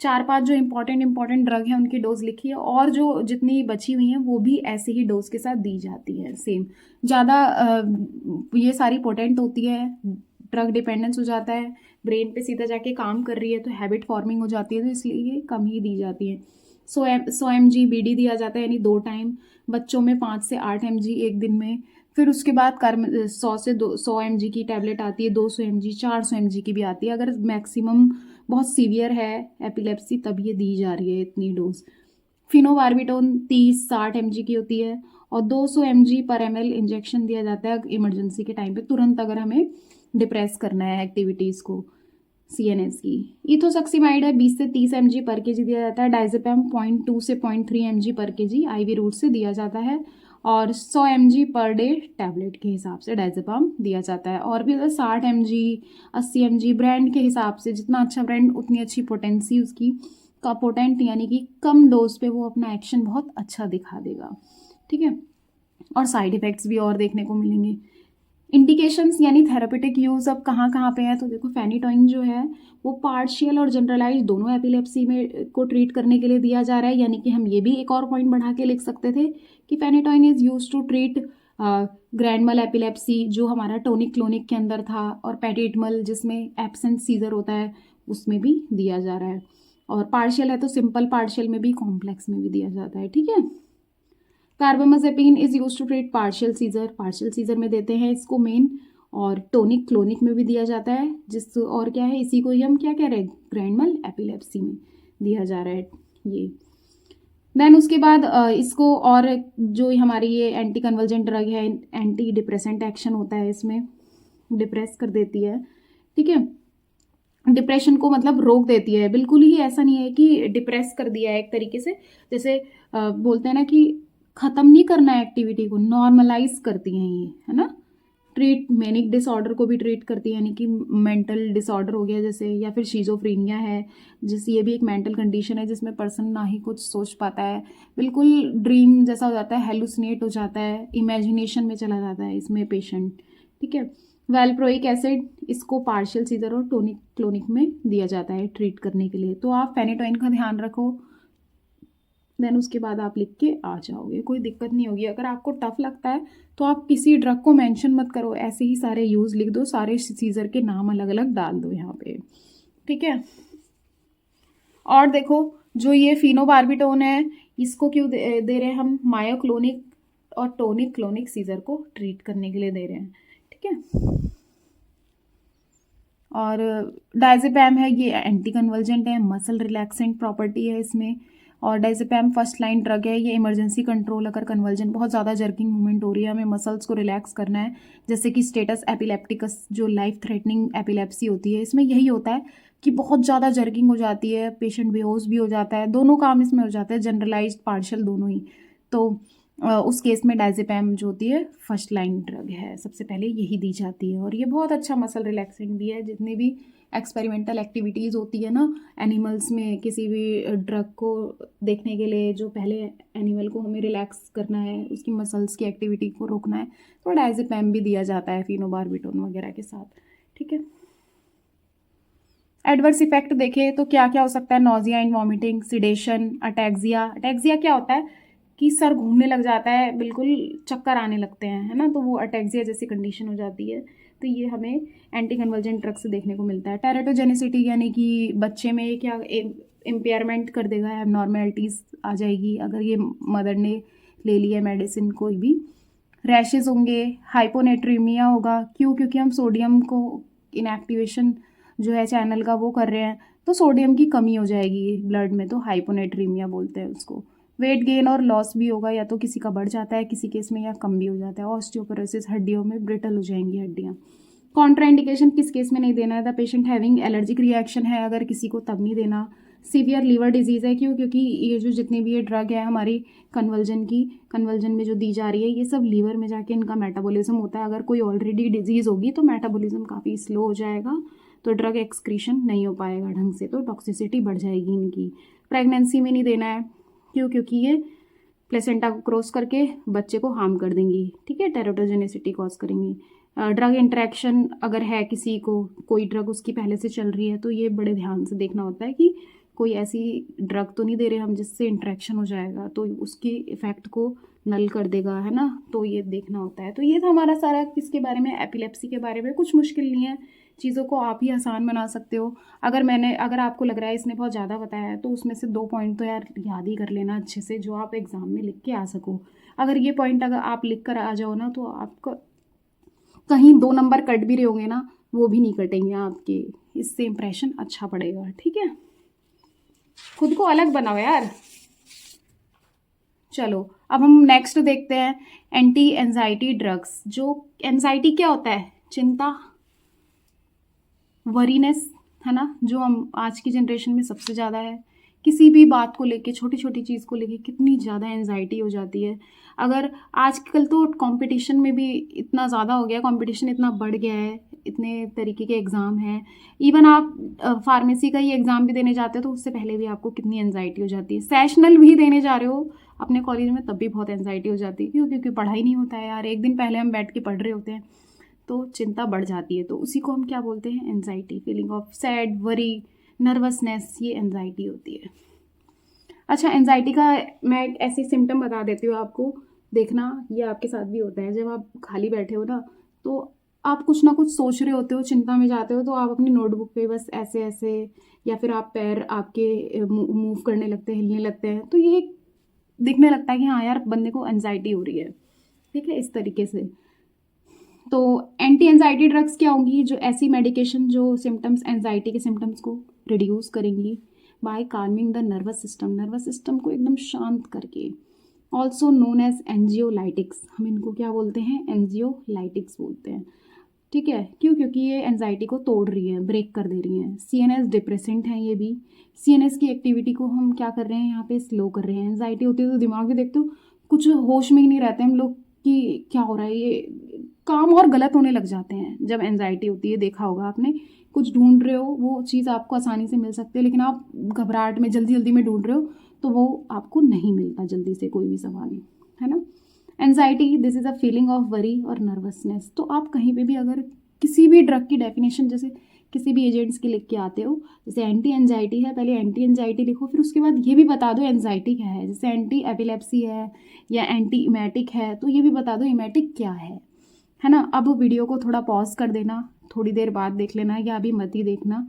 4-5 जो इम्पॉर्टेंट ड्रग हैं उनकी डोज लिखी है, और जो जितनी बची हुई हैं वो भी ऐसे ही डोज के साथ दी जाती है, सेम। ज़्यादा ये सारी पोटेंट होती है, ड्रग डिपेंडेंस हो जाता है, ब्रेन पे सीधा जाके काम कर रही है, तो हैबिट फॉर्मिंग हो जाती है, तो इसलिए ये कम ही दी जाती है। 100 mg BD दिया जाता है, यानी 2 टाइम। बच्चों में 5 से 8 mg एक दिन में। फिर उसके बाद 100 से 100 mg की टैबलेट आती है, 200 mg, 400 mg की भी आती है। अगर मैक्सिमम बहुत सीवियर है एपिलेप्सी तब ये दी जा रही है इतनी डोज। फिनोबार्बिटोन 30-60 mg की होती है, और 200 mg पर ml इंजेक्शन दिया जाता है इमरजेंसी के टाइम पे, तुरंत अगर हमें डिप्रेस करना है एक्टिविटीज़ को सीएनएस की। इथोसक्सीमाइड है, 20 से 30 mg पर केजी दिया जाता है। डाइजेपम 0.2 से 0.3 mg पर केजी आईवी रूट से दिया जाता है, और 100 mg पर डे टैबलेट के हिसाब से डाइजेपम दिया जाता है। और भी 60 mg, 80 mg, ब्रांड के हिसाब से, जितना अच्छा ब्रांड उतनी अच्छी पोटेंसी उसकी का, पोटेंट यानी कि कम डोज पे वो अपना एक्शन बहुत अच्छा दिखा देगा। ठीक है, और साइड इफ़ेक्ट्स भी और देखने को मिलेंगे। इंडिकेशंस यानी थेरापेटिक यूज़ अब कहाँ कहाँ पे है, तो देखो फेनिटोइन जो है वो पार्शियल और जनरलाइज दोनों एपिलेप्सी में को ट्रीट करने के लिए दिया जा रहा है। यानी कि हम ये भी एक और पॉइंट बढ़ा के लिख सकते थे कि phenytoin is use to treat grand epilepsy जो हमारा टोनिक क्लोनिक के अंदर था, और पैटिटमल जिसमें एब्सेंट सीजर होता है उसमें भी दिया जा रहा है, और पार्शियल है तो सिंपल पार्शियल में भी, कॉम्प्लेक्स में भी दिया जाता है। ठीक है, carbamazepine is use to treat partial seizure में देते हैं इसको मेन, और टोनिक क्लोनिक में भी दिया जाता है, जिस और क्या है, इसी को ही हम क्या कह रहे हैं, ग्रैंड mal एपिलेप्सी में दिया जा रहा है ये। देन उसके बाद इसको, और जो हमारी ये एंटी कन्वर्जेंट ड्रग है, एंटी डिप्रेसेंट एक्शन होता है इसमें, डिप्रेस कर देती है। ठीक है, डिप्रेशन को मतलब रोक देती है, बिल्कुल ही ऐसा नहीं है कि डिप्रेस कर दिया है एक तरीके से, जैसे बोलते हैं ना कि ख़त्म नहीं करना है एक्टिविटी को, नॉर्मलाइज करती हैं ये, है ना, ट्रीट मैनिक डिसऑर्डर को भी ट्रीट करती है, यानी कि मेंटल डिसऑर्डर हो गया जैसे, या फिर शिजोफ्रीनिया है जिस, ये भी एक मेंटल कंडीशन है जिसमें पर्सन ना ही कुछ सोच पाता है, बिल्कुल ड्रीम जैसा हो जाता है, हेलुसिनेट हो जाता है, इमेजिनेशन में चला जाता है इसमें पेशेंट। ठीक है। वैल्प्रोइक एसिड इसको पार्शियल सीजर और टोनिक क्लोनिक में दिया जाता है ट्रीट करने के लिए। तो आप फेनेटोइन का ध्यान रखो, देन उसके बाद आप लिख के आ जाओगे, कोई दिक्कत नहीं होगी। अगर आपको टफ लगता है तो आप किसी ड्रग को मेंशन मत करो, ऐसे ही सारे यूज लिख दो, सारे सीजर के नाम अलग अलग डाल दो यहाँ पे। ठीक है। और देखो जो ये फिनोबार्बिटोन है इसको क्यों दे रहे हैं हम, मायोक्लोनिक और टोनिक क्लोनिक सीजर को ट्रीट करने के लिए दे रहे हैं। ठीक है। और डायजेपैम है, ये एंटी कन्वर्जेंट है, मसल रिलैक्सेंट प्रॉपर्टी है इसमें। और डायजेपैम फर्स्ट लाइन ड्रग है, ये इमरजेंसी कंट्रोल, अगर कन्वर्जन बहुत ज़्यादा जर्किंग मूवमेंट हो रही है, हमें मसल्स को रिलैक्स करना है, जैसे कि स्टेटस एपिलेप्टिकस जो लाइफ थ्रेटनिंग एपिलेप्सी होती है, इसमें यही होता है कि बहुत ज़्यादा जर्किंग हो जाती है, पेशेंट बेहोश भी हो जाता है, दोनों काम इसमें हो जाता है, जनरलाइज्ड पार्शियल दोनों ही। तो उस केस में डायजेपैम जो होती है फर्स्ट लाइन ड्रग है, सबसे पहले यही दी जाती है। और ये बहुत अच्छा मसल रिलैक्सेंट भी है। जितनी भी एक्सपेरिमेंटल एक्टिविटीज़ होती है ना एनिमल्स में, किसी भी ड्रग को देखने के लिए जो पहले एनिमल को हमें रिलैक्स करना है, उसकी मसल्स की एक्टिविटी को रोकना है, तो डायजेपैम भी दिया जाता है फिनोबार्बिटोन वगैरह के साथ। ठीक है। एडवर्स इफेक्ट देखें तो क्या क्या हो सकता है, nausea and vomiting, sedation, ataxia. Ataxia क्या होता है कि सर घूमने लग जाता है, बिल्कुल चक्कर आने लगते हैं, है ना, तो वो अटैक्सिया जैसी कंडीशन हो जाती है। तो ये हमें एंटी कन्वर्जेंट ड्रग से देखने को मिलता है। टेरेटोजेनिसिटी यानी कि बच्चे में क्या इम्पेयरमेंट कर देगा, एबनॉर्मेलिटीज़ आ जाएगी अगर ये मदर ने ले लिया मेडिसिन कोई भी। रैशेज होंगे, हाइपोनेट्रीमिया होगा, क्यों, क्योंकि हम सोडियम को इनएक्टिवेशन जो है चैनल का वो कर रहे हैं, तो सोडियम की कमी हो जाएगी ब्लड में, तो हाइपोनेट्रीमिया बोलते हैं उसको। वेट गेन और लॉस भी होगा, या तो किसी का बढ़ जाता है किसी केस में, या कम भी हो जाता है। ऑस्टियोपोरोसिस, हड्डियों में ब्रिटल हो जाएंगी हड्डियाँ। कॉन्ट्राइंडिकेशन किस केस में नहीं देना है, the patient having allergic reaction है अगर किसी को, तब नहीं देना। सीवियर लीवर डिजीज़ है, क्यों, क्योंकि ये जो जितनी भी ये ड्रग है हमारी कन्वर्जन में जो दी जा रही है, ये सब लीवर में जाके इनका मेटाबॉलिज्म होता है। अगर कोई ऑलरेडी डिजीज़ होगी तो मेटाबॉलिज्म काफ़ी स्लो हो जाएगा, तो ड्रग एक्सक्रीशन नहीं हो पाएगा ढंग से, तो टॉक्सिसिटी बढ़ जाएगी इनकी। प्रेगनेंसी में नहीं देना है, क्यों, क्योंकि ये प्लेसेंटा को क्रॉस करके बच्चे को हार्म कर देंगी। ठीक है, टेरोटोजेनिसिटी कॉज करेंगी। ड्रग इंटरेक्शन अगर है किसी को, कोई ड्रग उसकी पहले से चल रही है, तो ये बड़े ध्यान से देखना होता है कि कोई ऐसी ड्रग तो नहीं दे रहे हम जिससे इंटरेक्शन हो जाएगा तो उसकी इफ़ेक्ट को नल कर देगा, है ना, तो ये देखना होता है। तो ये था हमारा सारा किसके बारे में, एपिलेप्सी के बारे में। कुछ मुश्किल नहीं है, चीज़ों को आप ही आसान बना सकते हो। अगर आपको लग रहा है इसने बहुत ज़्यादा बताया है, तो उसमें से 2 पॉइंट तो यार याद ही कर लेना अच्छे से, जो आप एग्ज़ाम में लिख के आ सको। अगर ये पॉइंट अगर आप लिख कर आ जाओ ना, तो आपका कहीं 2 नंबर कट भी रहे होंगे ना, वो भी नहीं कटेंगे आपके, इससे इम्प्रेशन अच्छा पड़ेगा। ठीक है, खुद को अलग बनाओ यार। चलो अब हम नेक्स्ट देखते हैं एंटी एंजाइटी ड्रग्स। जो एंजाइटी क्या होता है, चिंता, वरीनेस, है ना, जो हम आज की जनरेशन में सबसे ज़्यादा है। किसी भी बात को लेके, छोटी छोटी चीज़ को लेके कितनी ज़्यादा एंजाइटी हो जाती है। अगर आजकल तो कंपटीशन में भी इतना ज़्यादा हो गया, कंपटीशन इतना बढ़ गया है, इतने तरीके के एग्ज़ाम हैं। इवन आप फार्मेसी का ही एग्ज़ाम भी देने जाते हो तो उससे पहले भी आपको कितनी एंजाइटी हो जाती है। सेशनल भी देने जा रहे हो अपने कॉलेज में, तब भी बहुत एंजाइटी हो जाती है। क्यों, क्योंकि पढ़ाई नहीं होता है यार, एक दिन पहले हम बैठ के पढ़ रहे होते हैं, तो चिंता बढ़ जाती है। तो उसी को हम क्या बोलते हैं, anxiety. Feeling of sad, worry, nervousness, ये एंजाइटी होती है। अच्छा, एंजाइटी का मैं एक ऐसी सिम्टम बता देती हूँ आपको, देखना ये आपके साथ भी होता है। जब आप खाली बैठे हो ना, तो आप कुछ ना कुछ सोच रहे होते हो, चिंता में जाते हो, तो आप अपनी नोटबुक पे बस ऐसे ऐसे, या फिर आप पैर आपके मूव करने लगते हैं, हिलने लगते हैं, तो ये दिखने लगता है कि हाँ यार बंदे को एंजाइटी हो रही है। ठीक है, इस तरीके से। तो एंटी एंजाइटी ड्रग्स क्या होंगी, जो ऐसी मेडिकेशन जो सिम्टम्स, एंजाइटी के सिम्टम्स को रिड्यूस करेंगी by calming the nervous system को एकदम शांत करके। ऑल्सो नोन एज एंजियोलाइटिक्स, हम इनको क्या बोलते हैं, एंजियोलाइटिक्स बोलते हैं। ठीक है, क्यों, क्योंकि ये एंजाइटी को तोड़ रही है, ब्रेक कर दे रही हैं। सीएनएस डिप्रेसेंट हैं ये भी, सीएनएस की एक्टिविटी को हम क्या कर रहे हैं यहाँ पे, स्लो कर रहे हैं। एंजाइटी होती है तो दिमाग भी देखते हो कुछ होश में ही नहीं रहते हम लोग कि क्या हो रहा है, ये काम और गलत होने लग जाते हैं जब एंजाइटी होती है। देखा होगा आपने, कुछ ढूंढ रहे हो, वो चीज़ आपको आसानी से मिल सकती है, लेकिन आप घबराहट में जल्दी जल्दी में ढूंढ रहे हो तो वो आपको नहीं मिलता जल्दी से कोई भी सामान, है ना। Anxiety, this is a feeling of worry और नर्वसनेस। तो आप कहीं पे भी अगर किसी भी ड्रग की डेफिनेशन जैसे किसी भी एजेंट्स की लिख के आते हो, जैसे एंटी एंजाइटी है, पहले एंटी एंजाइटी लिखो, फिर उसके बाद ये भी बता दो एंजाइटी क्या है। जैसे एंटी एपिलेप्सी है या एंटी इमेटिक है, तो ये भी बता दो इमेटिक क्या है ना। अब वीडियो को थोड़ा पॉज कर देना, थोड़ी देर बाद देख लेना, या अभी मत ही देखना,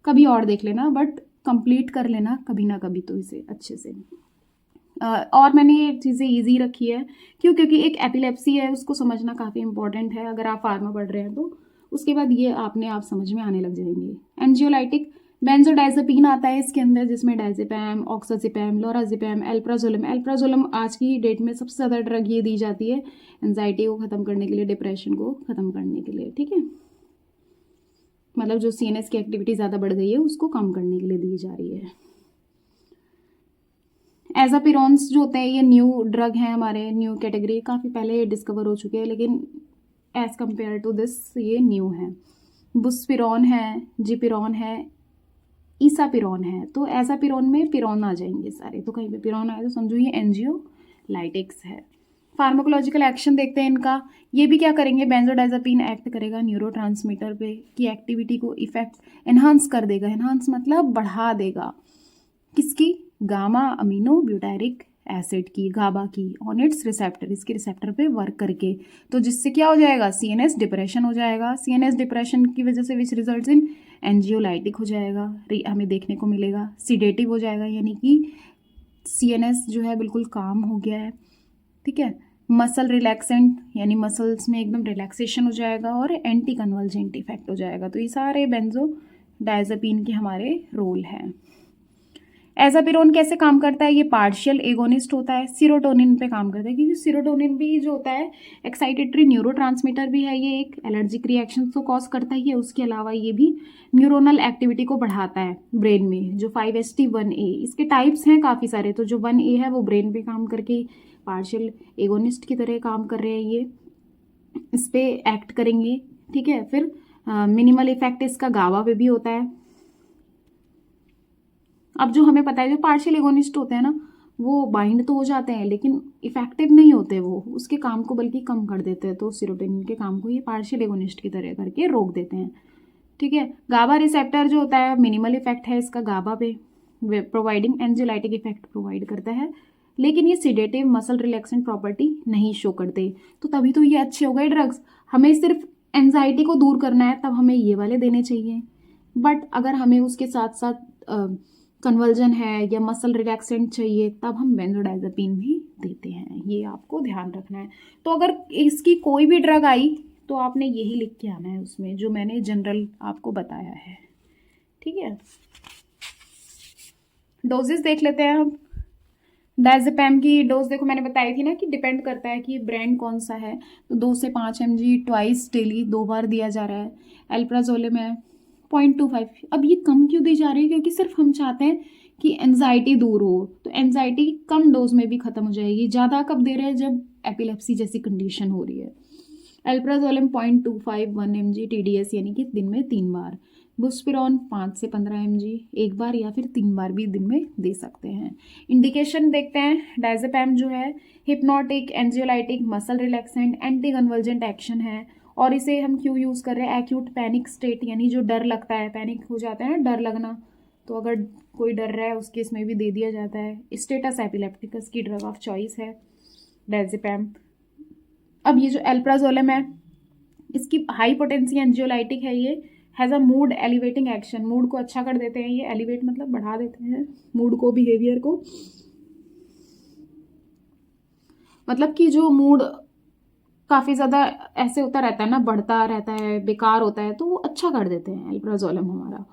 कभी और देख लेना, बट कंप्लीट कर लेना कभी ना कभी तो इसे अच्छे से। और मैंने ये चीज़ें इजी रखी है क्योंकि एक एपिलेप्सी है, उसको समझना काफ़ी इंपॉर्टेंट है अगर आप फार्मा पढ़ रहे हैं तो। उसके बाद ये आपने आप समझ में आने लग जाएंगे। एंजियोलाइटिक, बेंजोडाइजेपिन आता है इसके अंदर, जिसमें डाइजेपैम, ऑक्साजिपैम, लोराजिपैम, एल्प्राजोलम। एल्प्राजोलम आज की डेट में सबसे ज़्यादा ड्रग ये दी जाती है एंजाइटी को ख़त्म करने के लिए, डिप्रेशन को ख़त्म करने के लिए, ठीक है। मतलब जो CNS की एक्टिविटी ज़्यादा बढ़ गई है उसको कम करने के लिए दी जा रही है। एजापिरोन्स जो होते हैं ये न्यू ड्रग हैं हमारे, न्यू कैटेगरी, काफ़ी पहले ये डिस्कवर हो चुके हैं, लेकिन एज़ कम्पेयर टू दिस ये न्यू है। बुस्पिरोन है, जिपिरोन है, ईसापिरोन है। तो एजापिरोन में पिरोन आ जाएंगे सारे, तो कहीं पे पिरोन आए तो समझो ये एंजियोलाइटिक्स है। फार्माकोलॉजिकल एक्शन देखते हैं इनका। ये भी क्या करेंगे, बेंजोडाइजापीन एक्ट करेगा न्यूरोट्रांसमीटर पे की एक्टिविटी को इफेक्ट एनहांस कर देगा। एनहांस मतलब बढ़ा देगा, किसकी, गामा अमीनो ब्यूटारिक एसिड की, गाबा की, ऑन इट्स रिसेप्टर, इसके रिसेप्टर पे वर्क करके। तो जिससे क्या हो जाएगा, CNS डिप्रेशन हो जाएगा। CNS डिप्रेशन की वजह से विच रिजल्ट्स इन एंजियोलाइटिक हो जाएगा, हमें देखने को मिलेगा। सीडेटिव हो जाएगा, यानी कि CNS जो है बिल्कुल काम हो गया है, ठीक है। मसल रिलैक्सेंट, यानी मसल्स में एकदम रिलैक्सेशन हो जाएगा, और एंटी कन्वल्जेंट इफेक्ट हो जाएगा। तो ये सारे बेंजोडाइजापीन के हमारे रोल हैं। एजापिरोन कैसे काम करता है, ये पार्शियल एगोनिस्ट होता है, सीरोटोनिन पे काम करता है, क्योंकि सीरोटोनिन भी जो होता है एक्साइटेटरी न्यूरोट्रांसमीटर भी है, ये एक एलर्जिक रिएक्शन को कॉज करता ही है। उसके अलावा ये भी न्यूरोनल एक्टिविटी को बढ़ाता है ब्रेन में। जो 5HT1A, इसके टाइप्स हैं काफ़ी सारे, तो जो 1A है वो ब्रेन पे काम करके पार्शियल एगोनिस्ट की तरह काम कर रहे हैं, ये इस पे एक्ट करेंगे, ठीक है। फिर मिनिमल इफेक्ट इसका गावा पे भी होता है। अब जो हमें पता है जो पार्शियल एगोनिस्ट होते हैं ना, वो बाइंड तो हो जाते हैं लेकिन इफेक्टिव नहीं होते, वो उसके काम को बल्कि कम कर देते हैं। तो सीरोटोनिन के काम को ये पार्शियल एगोनिस्ट की तरह करके रोक देते हैं, ठीक है। गाबा रिसेप्टर जो होता है मिनिमल इफेक्ट है इसका गाबा पे, प्रोवाइडिंग एंजियोलाइटिक इफेक्ट प्रोवाइड करता है, लेकिन ये सिडेटिव मसल रिलैक्सेंट प्रॉपर्टी नहीं शो करते। तो तभी तो ये अच्छे हो गए ड्रग्स। हमें सिर्फ एंजाइटी को दूर करना है तब हमें ये वाले देने चाहिए, बट अगर हमें उसके साथ साथ कन्वर्जन है या मसल रिलैक्सेंट चाहिए तब हम बेंजोडाइजापीन भी देते हैं, ये आपको ध्यान रखना है। तो अगर इसकी कोई भी ड्रग आई तो आपने यही लिख के आना है उसमें जो मैंने जनरल आपको बताया है, ठीक है। डोजेस देख लेते हैं हम। डायजेपैम की डोज देखो, मैंने बताई थी ना कि डिपेंड करता है कि ब्रांड कौन सा है। तो 2 से 5 mg ट्वाइस डेली 2 बार दिया जा रहा है। एल्प्राजोलम है 0.25। अब ये कम क्यों दी जा रही है, क्योंकि सिर्फ हम चाहते हैं कि एंजाइटी दूर हो, तो एंजाइटी कम डोज में भी खत्म हो जाएगी। ज़्यादा कब दे रहे हैं, जब एपिलेप्सी जैसी कंडीशन हो रही है। एल्प्राजोलम 0.25 1 mg TDS, यानी कि दिन में 3 बार। बुस्पिरोन 5 से 15 mg एक बार या फिर 3 बार भी दिन में दे सकते हैं। इंडिकेशन देखते हैं। डायजेपैम जो है hypnotic, anxiolytic, muscle relaxant, anti convergent action है। और इसे हम क्यों यूज़ कर रहे हैं, एक्यूट पैनिक स्टेट, यानी जो डर लगता है, पैनिक हो जाता है ना, डर लगना, तो अगर कोई डर रहा है उस केस में भी दे दिया जाता है। स्टेटस एपिलेप्टिकस की ड्रग ऑफ चॉइस है डायजेपैम। अब ये जो एल्प्राजोलम है इसकी हाई पोटेंसी एंजियोलाइटिक है, ये has a mood elevating action, mood को अच्छा कर देते हैं ये। एलिवेट मतलब बढ़ा देते हैं मूड को, बिहेवियर को, मतलब कि जो मूड काफ़ी ज़्यादा ऐसे होता रहता है ना, बढ़ता रहता है, बेकार होता है, तो वो अच्छा कर देते हैं एल्प्राजोलम हमारा।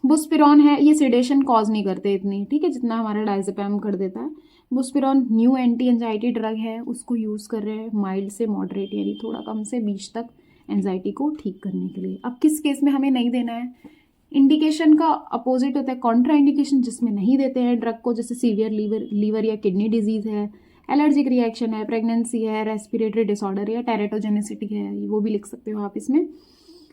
बुस्पिरोन है, ये सिडेशन कॉज नहीं करते इतनी, ठीक है, जितना हमारा डायजेपैम कर देता है। बुस्पिरोन न्यू एंटी एंजाइटी ड्रग है, उसको यूज़ कर रहे हैं माइल्ड से मॉडरेट, यानी थोड़ा कम से 20 तक एंजाइटी को ठीक करने के लिए। अब किस केस में हमें नहीं देना है, इंडिकेशन का अपोजिट होता है कॉन्ट्रा इंडिकेशन, जिसमें नहीं देते हैं ड्रग को, जैसे सीवियर लीवर या किडनी डिजीज़ है, एलर्जिक रिएक्शन है, प्रेगनेंसी है, रेस्पिरेटरी डिसऑर्डर या टेरेटोजेनिसिटी है, वो भी लिख सकते हो आप इसमें।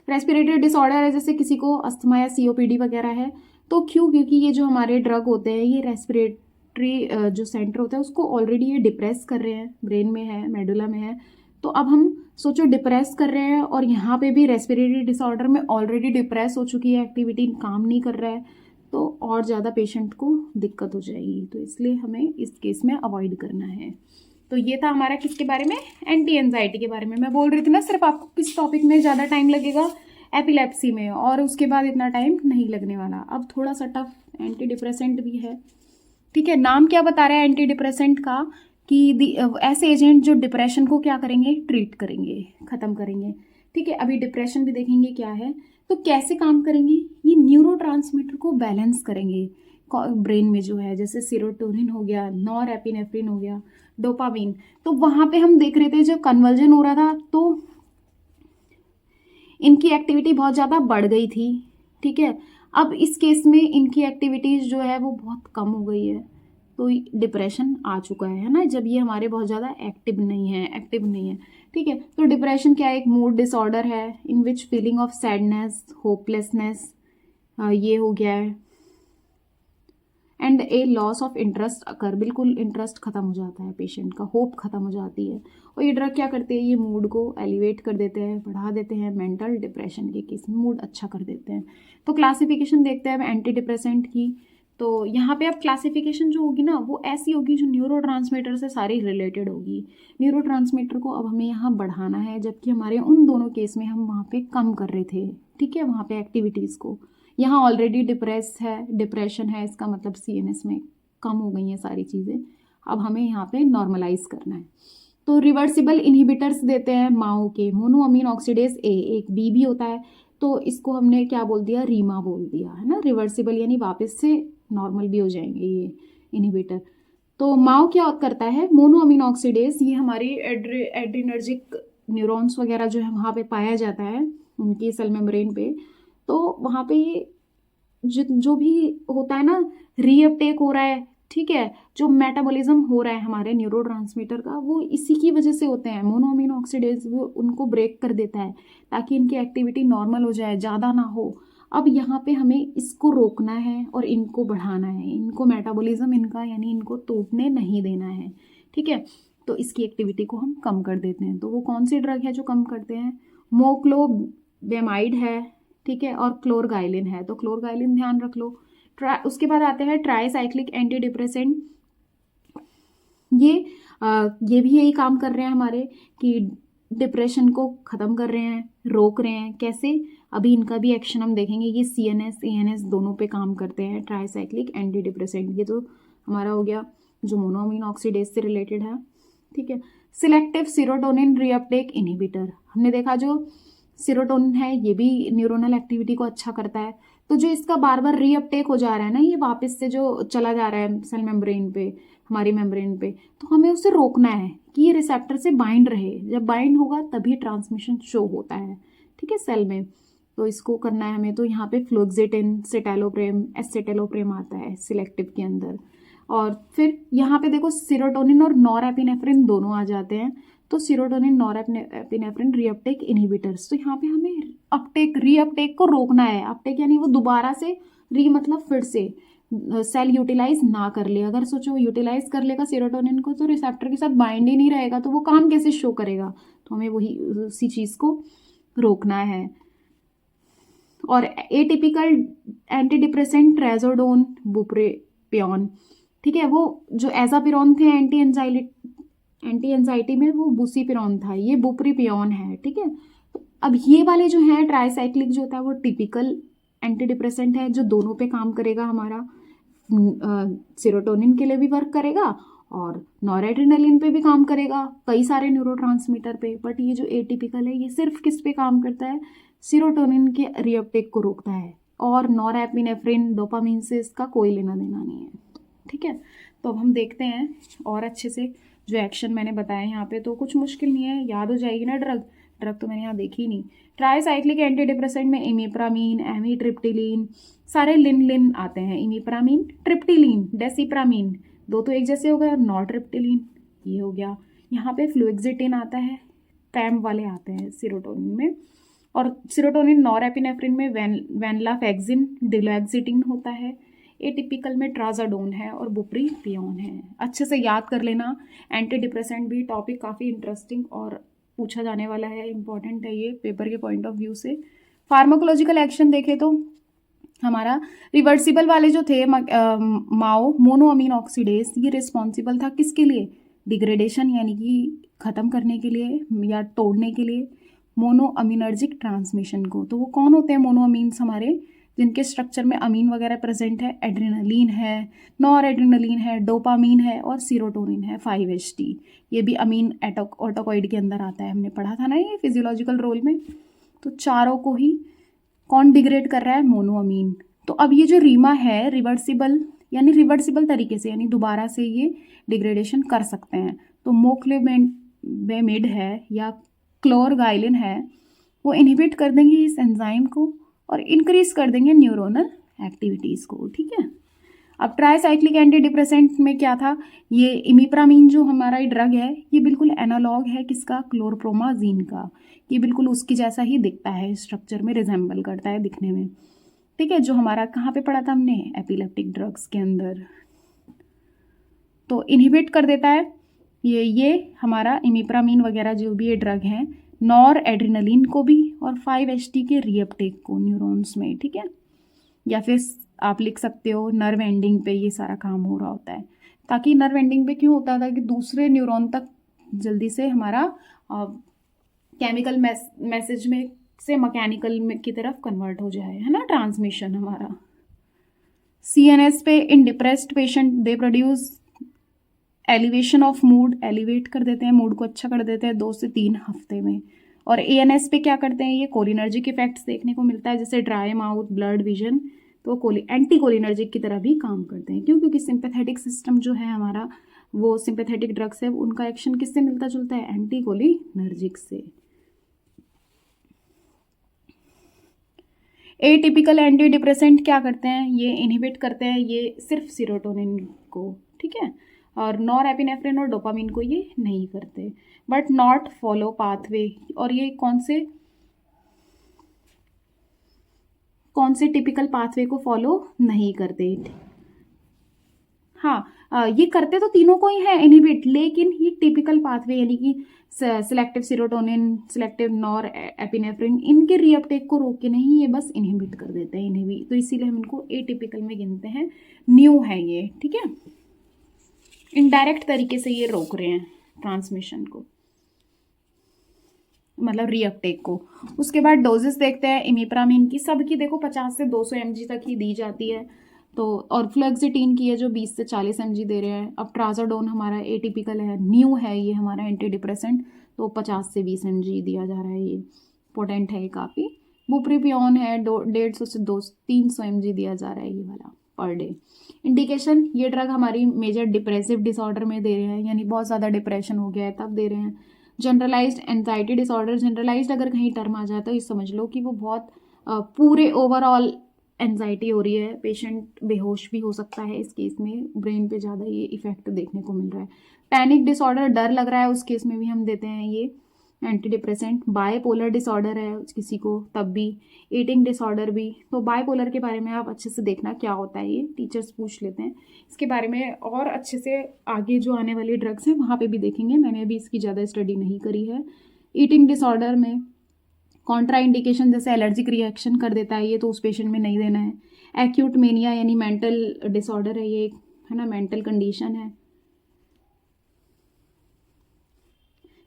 रेस्पिरेटरी डिसऑर्डर है, जैसे किसी को अस्थमा या सीओपीडी वगैरह है, तो क्यों, क्योंकि ये जो हमारे ड्रग होते हैं ये रेस्पिरेटरी जो सेंटर होता है उसको ऑलरेडी ये डिप्रेस कर रहे हैं, ब्रेन में है, मेडुला में है। तो अब हम सोचो डिप्रेस कर रहे हैं और यहाँ पे भी रेस्पिरेटरी डिसऑर्डर में ऑलरेडी डिप्रेस हो चुकी है एक्टिविटी, काम नहीं कर रहा है, तो और ज़्यादा पेशेंट को दिक्कत हो जाएगी, तो इसलिए हमें इस केस में अवॉइड करना है। तो ये था हमारा किसके बारे में, एंटी एंजाइटी के बारे में। मैं बोल रही थी ना सिर्फ आपको किस टॉपिक में ज़्यादा टाइम लगेगा, एपिलेप्सी में, और उसके बाद इतना टाइम नहीं लगने वाला। अब थोड़ा सा टफ एंटी डिप्रेसेंट भी है, ठीक है। नाम क्या बता रहा है एंटी डिप्रेसेंट का, कि ऐसे एजेंट जो डिप्रेशन को क्या करेंगे, ट्रीट करेंगे, ख़त्म करेंगे, ठीक है। अभी डिप्रेशन भी देखेंगे क्या है, तो कैसे काम करेंगे, ये न्यूरोट्रांसमीटर को बैलेंस करेंगे ब्रेन में जो है, जैसे सीरोटोनिन हो गया, नॉरएपिनेफ्रिन हो गया, डोपामिन। तो वहाँ पे हम देख रहे थे जब कन्वर्जन हो रहा था तो इनकी एक्टिविटी बहुत ज़्यादा बढ़ गई थी, ठीक है। अब इस केस में इनकी एक्टिविटीज़ जो है वो बहुत कम हो गई है, तो डिप्रेशन आ चुका है ना, जब ये हमारे बहुत ज़्यादा एक्टिव नहीं है, ठीक है। तो डिप्रेशन क्या है, एक मूड डिसऑर्डर है in which feeling of sadness, hopelessness, ये हो गया है, and a loss of interest occur, बिल्कुल इंटरेस्ट खत्म हो जाता है पेशेंट का, होप खत्म हो जाती है। और ये ड्रग क्या करते हैं, ये मूड को एलिवेट कर देते हैं, बढ़ा देते हैं, मेंटल डिप्रेशन के केस में मूड अच्छा कर देते हैं। तो क्लासिफिकेशन देखते हैं अब एंटी डिप्रेसेंट की। तो यहाँ पे अब क्लासिफिकेशन जो होगी ना वो ऐसी होगी जो न्यूरोट्रांसमीटर से सारी रिलेटेड होगी। न्यूरोट्रांसमीटर को अब हमें यहाँ बढ़ाना है, जबकि हमारे उन दोनों केस में हम वहाँ पे कम कर रहे थे, ठीक है, वहाँ पे एक्टिविटीज़ को। यहाँ ऑलरेडी डिप्रेशन है, इसका मतलब सीएनएस में कम हो गई हैं सारी चीज़ें, अब हमें यहाँ पे नॉर्मलाइज करना है। तो रिवर्सिबल इनहिबिटर्स देते हैं माओ के, मोनोअमीन ऑक्सीडेज ए, एक बी भी होता है, तो इसको हमने क्या बोल दिया, रीमा बोल दिया है ना, रिवर्सिबल यानी वापस से नॉर्मल भी हो जाएंगे ये इनहिबिटर। तो माओ क्या करता है, मोनोअमीन ऑक्सीडेज, ये हमारी एड्रिनर्जिक न्यूरॉन्स वगैरह जो है वहाँ पे पाया जाता है उनकी सेल मेम्ब्रेन पे, तो वहाँ पे ये जो भी होता है ना, रीअपटेक हो रहा है, ठीक है, जो मेटाबॉलिज्म हो रहा है हमारे न्यूरोट्रांसमीटर का, वो इसी की वजह से होते हैं। मोनोअमीन ऑक्सीडेज वो उनको ब्रेक कर देता है ताकि इनकी एक्टिविटी नॉर्मल हो जाए, ज़्यादा ना हो। अब यहाँ पे हमें इसको रोकना है और इनको बढ़ाना है, इनको मेटाबॉलिज्म इनका यानी इनको टूटने नहीं देना है, ठीक है। तो इसकी एक्टिविटी को हम कम कर देते हैं। तो वो कौन सी ड्रग है जो कम करते हैं, मोक्लोबेमाइड है, ठीक है, और क्लोरगाइलिन है। तो क्लोरगाइलिन ध्यान रख लो। उसके बाद आते हैं ट्राईसाइक्लिक एंटी डिप्रेसेंट, ये भी यही काम कर रहे हैं हमारे, कि डिप्रेशन को ख़त्म कर रहे हैं, रोक रहे हैं। कैसे, अभी इनका भी एक्शन हम देखेंगे। ये सीएनएस एएनएस दोनों पे काम करते हैं ट्राईसाइक्लिक एंटी डिप्रेसेंट। ये तो हमारा हो गया जो मोनोअमीन ऑक्सीडेज से रिलेटेड है, ठीक है। सिलेक्टिव सीरोटोनिन रीअपटेक इनहिबिटर, हमने देखा जो सीरोटोनिन है ये भी न्यूरोनल एक्टिविटी को अच्छा करता है। तो जो इसका बार बार रीअपटेक हो जा रहा है ना, ये वापस से जो चला जा रहा है सेल मेम्ब्रेन पे, हमारी मेम्ब्रेन पे, तो हमें उसे रोकना है कि ये रिसेप्टर से बाइंड रहे। जब बाइंड होगा तभी ट्रांसमिशन शो होता है, ठीक है, सेल में। तो इसको करना है हमें। तो यहाँ पे फ्लोक्सिटिन, सिटेलोप्रेम, एसिटेलोप्रेम आता है सिलेक्टिव के अंदर। और फिर यहाँ पे देखो सीरोटोनिन और नॉरएपिनेफ्रिन दोनों आ जाते हैं। तो सीरोटोनिन, नॉरएपिनेफ्रिन रीअपटेक इनहिबिटर्स। तो यहाँ पे हमें रीअपटेक को रोकना है। अपटेक यानी वो दोबारा से, री मतलब फिर से सेल यूटिलाइज ना कर ले। अगर सोचो यूटिलाइज कर लेगा सीरोटोनिन को तो रिसेप्टर के साथ बाइंड ही नहीं रहेगा, तो वो काम कैसे शो करेगा। तो हमें वही उसी चीज़ को रोकना है। और एटिपिकल एंटी डिप्रेसेंट ट्रेजोडोन, बुप्रोपियोन, ठीक है, वो जो एजापिरोन थे एंटी एंजाइटी में, वो बुसिपिरोन था, ये बुप्रोपियोन है, ठीक है। तो अब ये वाले जो हैं ट्राईसाइक्लिक जो होता है वो टिपिकल एंटी डिप्रेसेंट है, जो दोनों पे काम करेगा हमारा, सीरोटोनिन के लिए भी वर्क करेगा और नॉरएड्रेनालिन पे भी काम करेगा, कई सारे न्यूरोट्रांसमीटर पे। बट ये जो एटिपिकल है ये सिर्फ किस पे काम करता है, सीरोटोनिन के रीअपटेक को रोकता है, और नॉरएपिनेफ्रिन, डोपामिन से इसका कोई लेना देना नहीं है, ठीक है। तो अब हम देखते हैं और अच्छे से जो एक्शन मैंने बताया यहाँ पे। तो कुछ मुश्किल नहीं है, याद हो जाएगी ना ड्रग तो मैंने यहाँ देखी नहीं। ट्राईसाइक्लिक एंटी डिप्रेसेंट में इमिप्रामीन, एमिट्रिप्टिलीन, सारे लिन आते हैं। इमिप्रामीन, ट्रिप्टिलीन, डेसिप्रामीन, दो तो एक जैसे हो गए, और नॉरट्रिप्टिलीन, ये हो गया। यहाँ पे फ्लुएक्सिटिन आता है, पैम वाले आते हैं सीरोटोनिन में, और सीरोटोनिन नॉरएपिनेफ्रिन में वेनलाफेक्सिन डिलोक्सिटिन होता है, एटिपिकल में ट्राजाडोन है और बुप्रीपियोन है। अच्छे से याद कर लेना। एंटी डिप्रेसेंट भी टॉपिक काफ़ी इंटरेस्टिंग और पूछा जाने वाला है, इंपॉर्टेंट है ये पेपर के पॉइंट ऑफ व्यू से। फार्माकोलॉजिकल एक्शन देखें तो हमारा रिवर्सिबल वाले जो थे माओ मोनोअमीन ऑक्सीडेज, ये रिस्पॉन्सिबल था किसके लिए? डिग्रेडेशन यानी कि ख़त्म करने के लिए या तोड़ने के लिए मोनोअमीनर्जिक ट्रांसमिशन को। तो वो कौन होते हैं मोनोअमीन्स? हमारे जिनके स्ट्रक्चर में अमीन वगैरह प्रेजेंट है, एड्रेनलिन है, नॉर एड्रेनलिन है, डोपामीन है और सीरोटोनिन है 5-HT। ये भी अमीन ऑटोकॉइड के अंदर आता है, हमने पढ़ा था ना ये फिजियोलॉजिकल रोल में। तो चारों को ही कौन डिग्रेड कर रहा है? मोनोअमीन। तो अब ये जो रीमा है रिवर्सिबल, यानी रिवर्सिबल तरीके से, यानी दोबारा से ये डिग्रेडेशन कर सकते हैं। तो मोक्लेबेमिड है या क्लोरगाइलिन है, वो इनहिबिट कर देंगे इस एंजाइम को और इंक्रीज कर देंगे न्यूरोनल एक्टिविटीज़ को। ठीक है। अब ट्राईसाइक्लिक एंटी डिप्रेसेंट में क्या था? ये इमिप्रामीन जो हमारा ड्रग है, ये बिल्कुल एनालॉग है किसका? क्लोरप्रोमाजीन का। ये बिल्कुल उसकी जैसा ही दिखता है, स्ट्रक्चर में रिजेंबल करता है दिखने में। ठीक है, जो हमारा कहाँ पे पढ़ा था हमने? एपिलेप्टिक ड्रग्स के अंदर। तो इनहिबिट कर देता है ये हमारा इमिप्रामीन वगैरह जो भी ये ड्रग हैं, नॉर एड्रेनलिन को भी और 5-HT के रीअपटेक को न्यूरॉन्स में। ठीक है, या फिर आप लिख सकते हो नर्व एंडिंग पे ये सारा काम हो रहा होता है। ताकि नर्व एंडिंग पे क्यों होता था? कि दूसरे न्यूरॉन तक जल्दी से हमारा केमिकल मैसेज में से मैकेनिकल में की तरफ कन्वर्ट हो जाए, है ना, ट्रांसमिशन हमारा। CNS पे in depressed patient they produce elevation of mood, elevate कर देते हैं, मूड को अच्छा कर देते हैं 2 से 3 हफ्ते में। और ANS पे क्या करते हैं? ये कोलिनर्जिक इफेक्ट्स देखने को मिलता है, जैसे ड्राई माउथ, ब्लड विजन। तो एंटी कोलिनर्जिक की तरह भी काम करते हैं। क्यों? क्योंकि सिंपैथेटिक सिस्टम जो है हमारा, वो सिंपैथेटिक ड्रग्स है, उनका एक्शन किससे मिलता जुलता है? एंटी कोलिनर्जिक से। एटिपिकल एंटी डिप्रेसेंट क्या करते हैं? ये इनहिबिट करते हैं ये सिर्फ सीरोटोनिन को। ठीक है, और नॉर एपिनेफ्रिन और डोपामिन को ये नहीं करते, बट नॉट फॉलो पाथवे। और ये कौन से टिपिकल पाथवे को फॉलो नहीं करते। हाँ, ये करते तो तीनों को ही है इनहिबिट, लेकिन ये टिपिकल पाथवे यानी कि selective serotonin, selective nor epinephrine, इनके रीअपटेक को रोक के नहीं, ये बस इनहिबिट कर देते हैं इन्हें। तो इसीलिए हम इनको एटिपिकल में गिनते हैं, न्यू है ये। ठीक है, इनडायरेक्ट तरीके से ये रोक रहे हैं ट्रांसमिशन को, मतलब रीअपटेक को। उसके बाद डोजेस देखते हैं इमिप्रामीन की। सबकी देखो 50 से 200 mg तक ही दी जाती है। तो और फ्लुएक्सिटिन की है जो 20 से 40 mg दे रहे हैं। अब ट्राजाडोन हमारा एटिपिकल है, न्यू है ये हमारा एंटी डिप्रेसेंट, तो 50 से 20 mg दिया जा रहा है। ये पोटेंट है काफ़ी। बुप्रीपियोन है 150 से 300 mg दिया जा रहा है ये वाला पर डे। इंडिकेशन, ये ड्रग हमारी मेजर डिप्रेसिव डिसऑर्डर में दे रहे हैं, यानी बहुत ज़्यादा डिप्रेशन हो गया है तब दे रहे हैं। जनरलाइज्ड एंजाइटी डिसऑर्डर, जनरलाइज्ड अगर कहीं टर्म आ जाता है तो समझ लो कि वो बहुत पूरे ओवरऑल एंजाइटी हो रही है, पेशेंट बेहोश भी हो सकता है इस केस में, ब्रेन पे ज़्यादा ये इफेक्ट देखने को मिल रहा है। पैनिक डिसऑर्डर, डर लग रहा है, उस केस में भी हम देते हैं ये एंटी डिप्रेसेंट। बायपोलर डिसऑर्डर है किसी को तब भी, ईटिंग डिसऑर्डर भी। तो बायपोलर के बारे में आप अच्छे से देखना क्या होता है, ये टीचर्स पूछ लेते हैं इसके बारे में, और अच्छे से आगे जो आने वाली ड्रग्स हैं वहाँ पे भी देखेंगे, मैंने अभी इसकी ज़्यादा स्टडी नहीं करी है। ईटिंग डिसऑर्डर में कॉन्ट्रा इंडिकेशन, जैसे एलर्जिक रिएक्शन कर देता है ये, तो उस पेशेंट में नहीं देना है। एक्यूट मेनिया यानी मेंटल डिसऑर्डर है ये, है ना, मेंटल कंडीशन है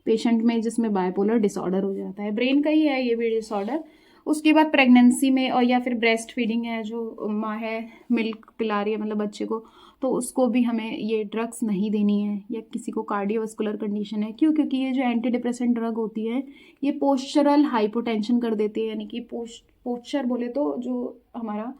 पेशेंट में जिसमें बायपोलर डिसऑर्डर हो जाता है, ब्रेन का ही है ये भी डिसऑर्डर। उसके बाद प्रेगनेंसी में, और या फिर ब्रेस्ट फीडिंग है, जो माँ है मिल्क पिला रही है मतलब बच्चे को, तो उसको भी हमें ये ड्रग्स नहीं देनी है। या किसी को कार्डियोवास्कुलर कंडीशन है, क्यों? क्योंकि ये जो एंटी डिप्रेसेंट ड्रग होती है ये पोस्चरल हाइपोटेंशन कर देती है, यानी कि पोस्चर बोले तो जो हमारा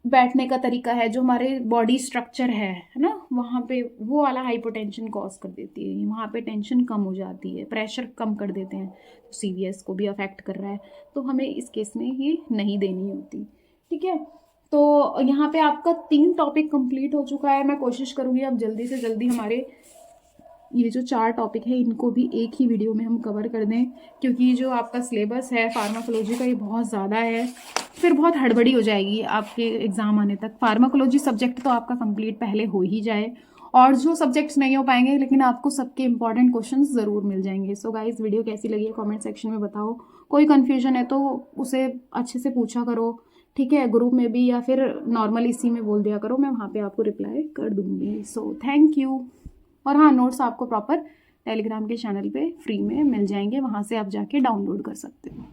बैठने का तरीका है, जो हमारे बॉडी स्ट्रक्चर है ना, वहाँ पे वो वाला हाइपोटेंशन कॉज कर देती है। वहाँ पे टेंशन कम हो जाती है, प्रेशर कम कर देते हैं, तो CVS को भी अफेक्ट कर रहा है, तो हमें इस केस में ये नहीं देनी होती। ठीक है, तो यहाँ पे आपका 3 टॉपिक कंप्लीट हो चुका है। मैं कोशिश करूँगी अब जल्दी से जल्दी हमारे ये जो 4 टॉपिक है इनको भी एक ही वीडियो में हम कवर कर दें, क्योंकि जो आपका सिलेबस है फार्माकोलॉजी का ये बहुत ज़्यादा है, फिर बहुत हड़बड़ी हो जाएगी आपके एग्ज़ाम आने तक। फार्माकोलॉजी सब्जेक्ट तो आपका कंप्लीट पहले हो ही जाए, और जो सब्जेक्ट्स नहीं हो पाएंगे लेकिन आपको सबके इंपॉर्टेंट क्वेश्चंस ज़रूर मिल जाएंगे। सो गाइस, वीडियो कैसी लगी है कमेंट सेक्शन में बताओ। कोई कन्फ्यूजन है तो उसे अच्छे से पूछा करो, ठीक है, ग्रुप में भी, या फिर नॉर्मल इसी में बोल दिया करो, मैं वहाँ पे आपको रिप्लाई कर दूँगी। So thank you. और हाँ, नोट्स आपको प्रॉपर टेलीग्राम के चैनल पे फ्री में मिल जाएंगे, वहाँ से आप जाके डाउनलोड कर सकते हो।